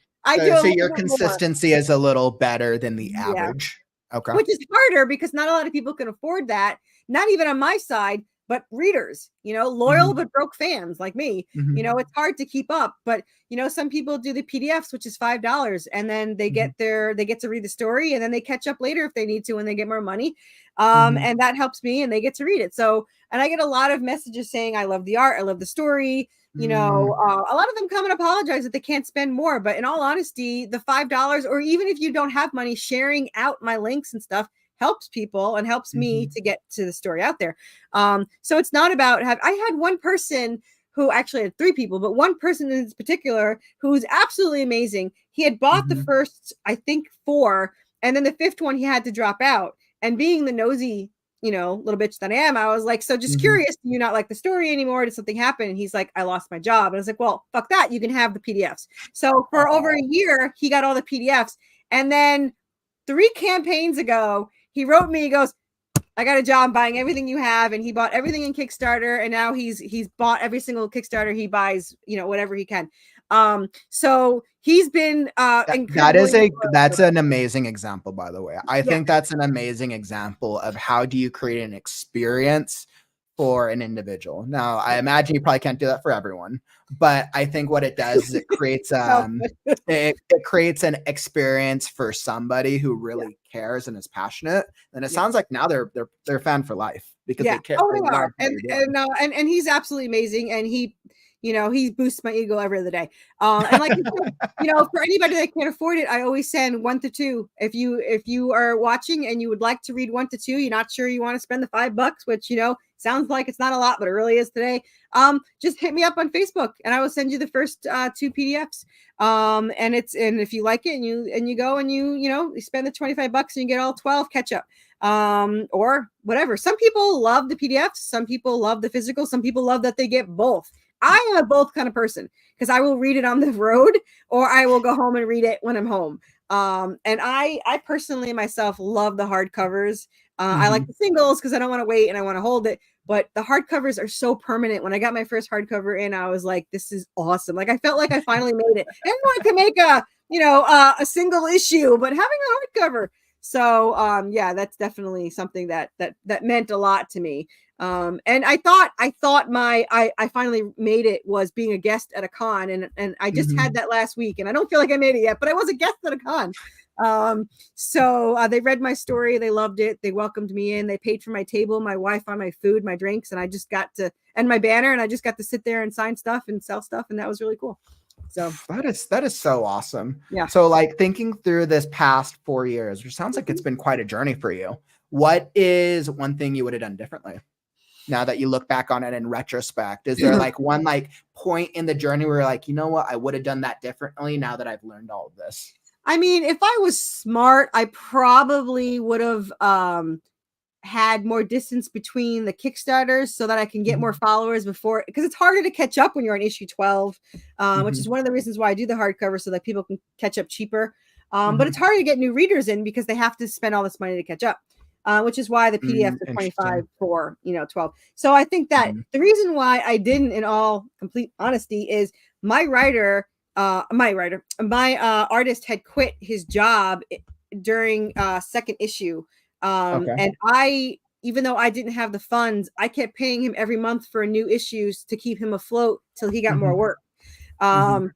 your consistency is a little better than the average. Okay. Which is harder because not a lot of people can afford that. Not even on my side, but readers, loyal but broke fans like me. It's hard to keep up, but some people do the PDFs, which is $5, and then they get to read the story, and then they catch up later if they need to when they get more money. And that helps me, and they get to read it. So, and I get a lot of messages saying, I love the art, I love the story. A lot of them come and apologize that they can't spend more, but in all honesty, the $5, or even if you don't have money, sharing out my links and stuff helps people and helps me to get to the story out there. So it's not about I had one person who actually had 3 people, but one person in particular who was absolutely amazing. He had bought the first, I think 4, and then the 5th one he had to drop out. And being the nosy, little bitch that I am, I was like, so just curious, do you not like the story anymore? Did something happen? And he's like, I lost my job. And I was like, well, fuck that. You can have the PDFs. So for over a year, he got all the PDFs. And then 3 campaigns ago, he wrote me, he goes, I got a job buying everything you have, and he bought everything in Kickstarter, and now he's bought every single Kickstarter he buys, whatever he can. So he's been that's an amazing example, by the way. I think that's an amazing example of how do you create an experience for an individual. Now, I imagine you probably can't do that for everyone, but I think what it does is it creates it creates an experience for somebody who really cares and is passionate. And it sounds like now they're a fan for life because they care. Oh, they are. And he's absolutely amazing, and he boosts my ego every other day. And like, for anybody that can't afford it, I always send 1 to 2. If you are watching and you would like to read 1 to 2, you're not sure you want to spend the $5, which, sounds like it's not a lot, but it really is today. Just hit me up on Facebook and I will send you the first 2 PDFs. And if you like it and you go and you spend the $25 and you get all 12, catch up. Or whatever. Some people love the PDFs, some people love the physical, some people love that they get both. I am a both kind of person because I will read it on the road or I will go home and read it when I'm home. And I personally myself love the hardcovers. I like the singles because I don't want to wait and I want to hold it. But the hardcovers are so permanent. When I got my first hardcover in, I was like, this is awesome. Like, I felt like I finally made it. Anyone can make a single issue, but having a hardcover. So, that's definitely something that meant a lot to me. And I thought I finally made it was being a guest at a con, and I just had that last week, and I don't feel like I made it yet, but I was a guest at a con. So they read my story, they loved it, they welcomed me in, they paid for my table, my Wi-Fi, my food, my drinks, and I just got to, and my banner, and I just got to sit there and sign stuff and sell stuff, and that was really cool. So that is so awesome. Yeah. So like thinking through this past 4 years, which sounds like it's been quite a journey for you. What is one thing you would have done differently? Now that you look back on it in retrospect, is there like one like point in the journey where you're like, you know what, I would have done that differently now that I've learned all of this? I mean, if I was smart, I probably would have had more distance between the Kickstarters so that I can get more followers before, because it's harder to catch up when you're on issue 12, which is one of the reasons why I do the hardcover so that people can catch up cheaper. But it's harder to get new readers in because they have to spend all this money to catch up. Which is why the PDF is 25 for 12. So I think that the reason why I didn't, in all complete honesty, is my artist had quit his job during second issue. And even though I didn't have the funds, I kept paying him every month for new issues to keep him afloat till he got more work. And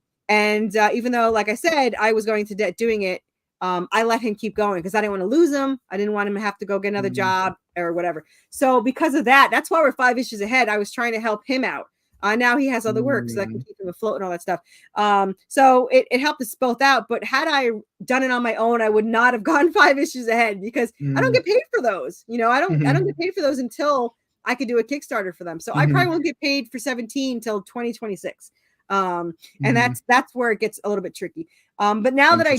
even though, like I said, I was going to debt doing it, I let him keep going because I didn't want to lose him. I didn't want him to have to go get another job or whatever. So because of that, that's why we're 5 issues ahead. I was trying to help him out. Now he has other work so that can keep him afloat and all that stuff. So it helped us both out. But had I done it on my own, I would not have gone 5 issues ahead because I don't get paid for those. I don't get paid for those until I could do a Kickstarter for them. So I probably won't get paid for 17 till 2026. And that's where it gets a little bit tricky. But now that I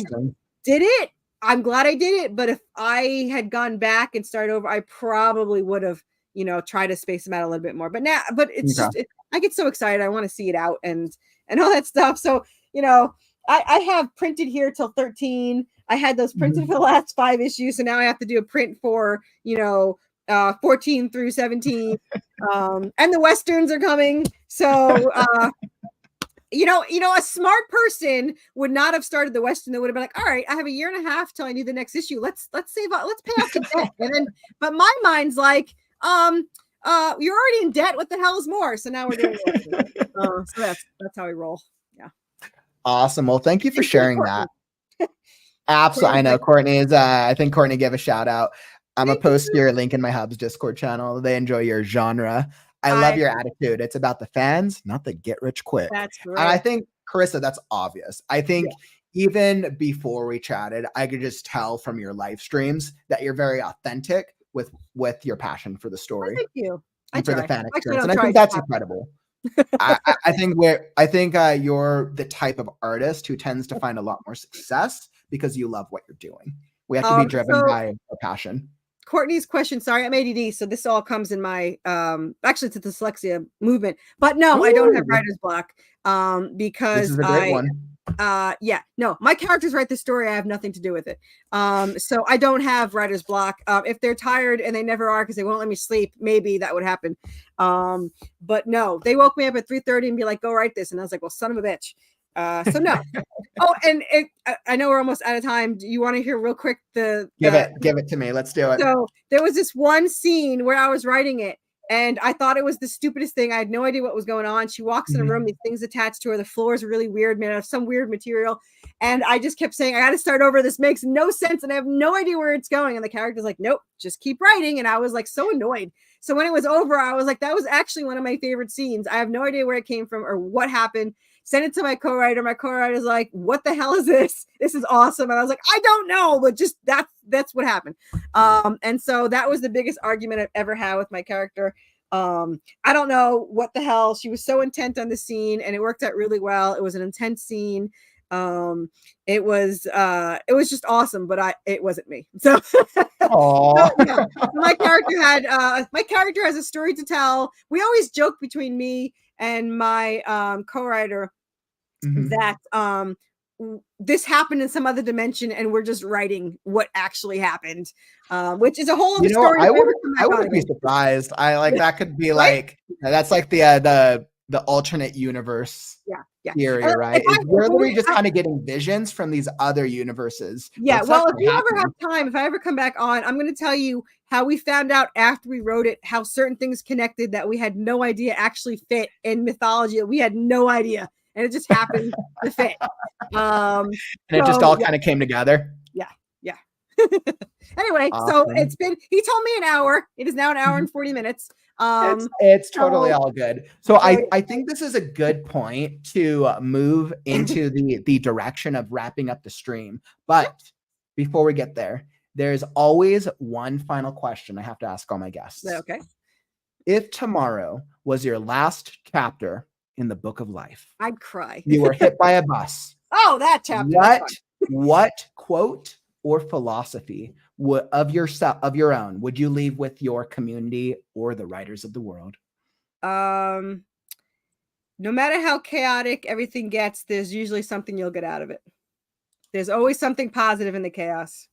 did it, I'm glad I did it. But if I had gone back and started over, I probably would have, tried to space them out a little bit more. But it's just, I get so excited. I want to see it out and all that stuff. So, I have printed here till 13. I had those printed for the last 5 issues. So now I have to do a print for, 14 through 17. And the Westerns are coming. So, a smart person would not have started the Western. They would have been like, all right, I have a year and a half till I need the next issue. Let's save up, let's pay off the debt. And then, but my mind's like, you're already in debt. What the hell is more? So now we're doing it. So that's how we roll. Yeah. Awesome. Well, thank you for sharing that. Absolutely. I know Courtney is, I think Courtney gave a shout out. I'm going to post your link in my Hubs Discord channel. They enjoy your genre. I love your attitude. It's about the fans, not the get rich quick. That's right. And I think, Corissa, that's obvious. I think even before we chatted, I could just tell from your live streams that you're very authentic with your passion for the story. Thank you. And for the fan experience. And I think that's incredible. I think you're the type of artist who tends to find a lot more success because you love what you're doing. We have to be driven by our passion. Courtney's question. Sorry, I'm ADD, so this all comes in my actually it's the dyslexia movement. But no, I don't have writer's block because this is a great one. Yeah, no, my characters write the story. I have nothing to do with it. So I don't have writer's block. If they're tired, and they never are because they won't let me sleep, maybe that would happen. But no, they woke me up at 3:30 and be like, go write this. And I was like, well, son of a bitch. So no. Oh, and I know we're almost out of time. Do you want to hear real quick give it to me? Let's do it. So there was this one scene where I was writing it, and I thought it was the stupidest thing. I had no idea what was going on. She walks in a room, these things attached to her. The floor is really weird, made out of some weird material. And I just kept saying, I got to start over. This makes no sense. And I have no idea where it's going. And the character's like, nope, just keep writing. And I was like, so annoyed. So when it was over, I was like, that was actually one of my favorite scenes. I have no idea where it came from or what happened. Sent it to my co-writer. My co-writer's like, what the hell is this? This is awesome. And I was like, I don't know, but just that's what happened. And so that was the biggest argument I've ever had with my character. I don't know what the hell. She was so intent on the scene, and it worked out really well. It was an intense scene. It was just awesome, but it wasn't me. So, yeah. My character has a story to tell. We always joke between me and my co-writer that this happened in some other dimension, and we're just writing what actually happened, which is a whole other story. I wouldn't be surprised. That could be right? That's like the alternate universe theory, right? We're literally just kind of getting visions from these other universes. Yeah, well, if you ever have time, if I ever come back on, I'm going to tell you how we found out after we wrote it, how certain things connected that we had no idea actually fit in mythology. We had no idea. And it just happened to fit. And it just all kind of came together. Yeah. Anyway, awesome. So he told me an hour. It is now an hour and 40 minutes. It's totally all good. So I think this is a good point to move into the direction of wrapping up the stream. But before we get there, there's always one final question I have to ask all my guests. Okay. If tomorrow was your last chapter in the book of life, I'd cry. You were hit by a bus. Oh, that chapter. What quote or philosophy of your own would you leave with your community or the writers of the world? No matter how chaotic everything gets, there's usually something you'll get out of it. There's always something positive in the chaos.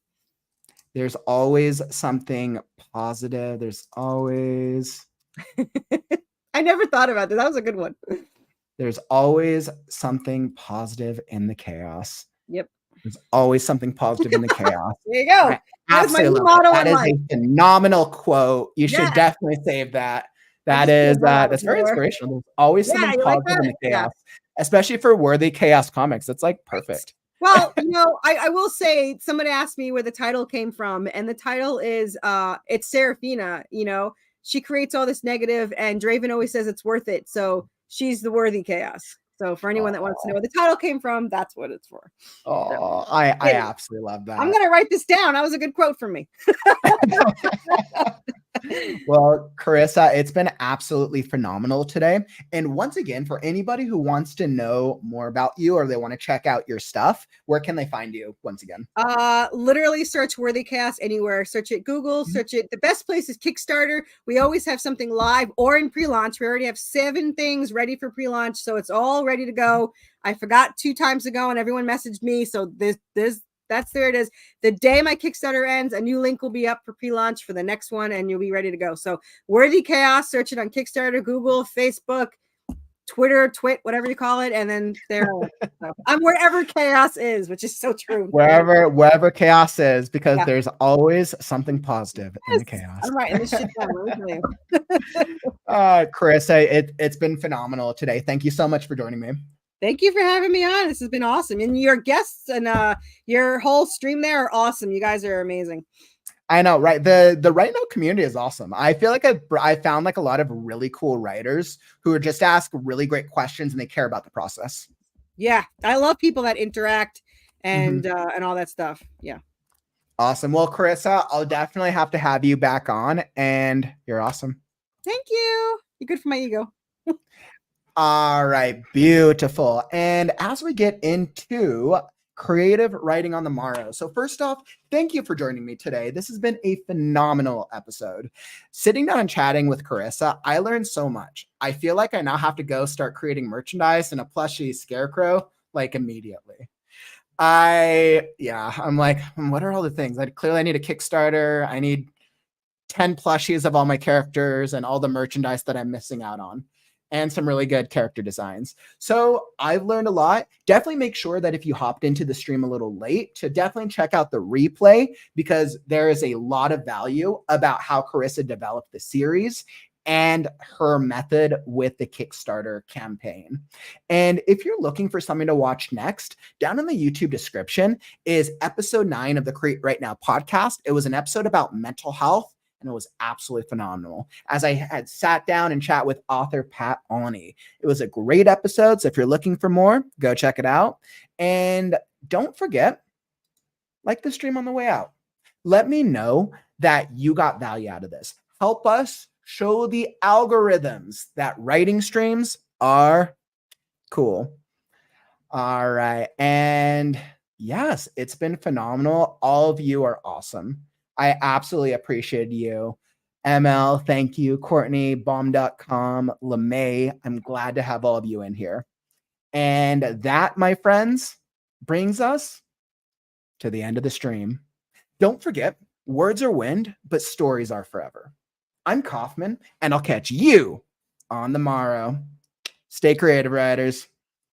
There's always something positive. There's always. I never thought about that. That was a good one. There's always something positive in the chaos. Yep. There's always something positive in the chaos. There you go. That's my motto. That is a phenomenal quote. You should definitely save that. That's very inspirational. There's always something positive in the chaos, especially for Worthy Chaos Comics. That's like perfect. Well, I will say, somebody asked me where the title came from, and the title is it's Seraphina. She creates all this negative, and Draven always says it's worth it. So she's the worthy chaos. So for anyone that wants to know where the title came from, that's what it's for. Oh, I absolutely love that. I'm going to write this down. That was a good quote from me. Well, Corissa, it's been absolutely phenomenal today. And once again, for anybody who wants to know more about you or they want to check out your stuff, where can they find you once again? Literally search Worthy Chaos anywhere. Search it, Google, search it. The best place is Kickstarter. We always have something live or in pre-launch. We already have 7 things ready for pre-launch. So it's all ready to go. I forgot 2 times ago and everyone messaged me. So there it is. The day my Kickstarter ends, a new link will be up for pre-launch for the next one, and you'll be ready to go. So Worthy Chaos, search it on Kickstarter, Google, Facebook, Twitter, whatever you call it, and then there. So I'm wherever chaos is, which is so true. Wherever chaos is, because there's always something positive in the chaos. I'm writing this shit down. Corissa, it's been phenomenal today. Thank you so much for joining me. Thank you for having me on. This has been awesome. And your guests and your whole stream there are awesome. You guys are amazing. I know, right? The Right Now community is awesome. I feel like I found like a lot of really cool writers who are just ask really great questions and they care about the process. Yeah. I love people that interact and all that stuff. Yeah. Awesome. Well, Corissa, I'll definitely have to have you back on, and you're awesome. Thank you. You're good for my ego. All right, beautiful. And as we get into creative writing on the morrow. So first off, thank you for joining me today. This has been a phenomenal episode. Sitting down and chatting with Corissa, I learned so much. I feel like I now have to go start creating merchandise and a plushie scarecrow like immediately. I'm like, what are all the things? I need a Kickstarter. I need 10 plushies of all my characters and all the merchandise that I'm missing out on, and some really good character designs. So I've learned a lot. Definitely make sure that if you hopped into the stream a little late, to definitely check out the replay, because there is a lot of value about how Corissa developed the series and her method with the Kickstarter campaign. And if you're looking for something to watch next, down in the YouTube description is episode 9 of the Create Right Now podcast. It was an episode about mental health, and it was absolutely phenomenal, as I had sat down and chat with author Pat Awney. It was a great episode. So if you're looking for more, go check it out. And don't forget, like the stream on the way out. Let me know that you got value out of this. Help us show the algorithms that writing streams are cool. All right. And yes, it's been phenomenal. All of you are awesome. I absolutely appreciate you. ML, thank you. Courtney, bomb.com, LeMay. I'm glad to have all of you in here. And that, my friends, brings us to the end of the stream. Don't forget, words are wind, but stories are forever. I'm Kauffman, and I'll catch you on the morrow. Stay creative, writers.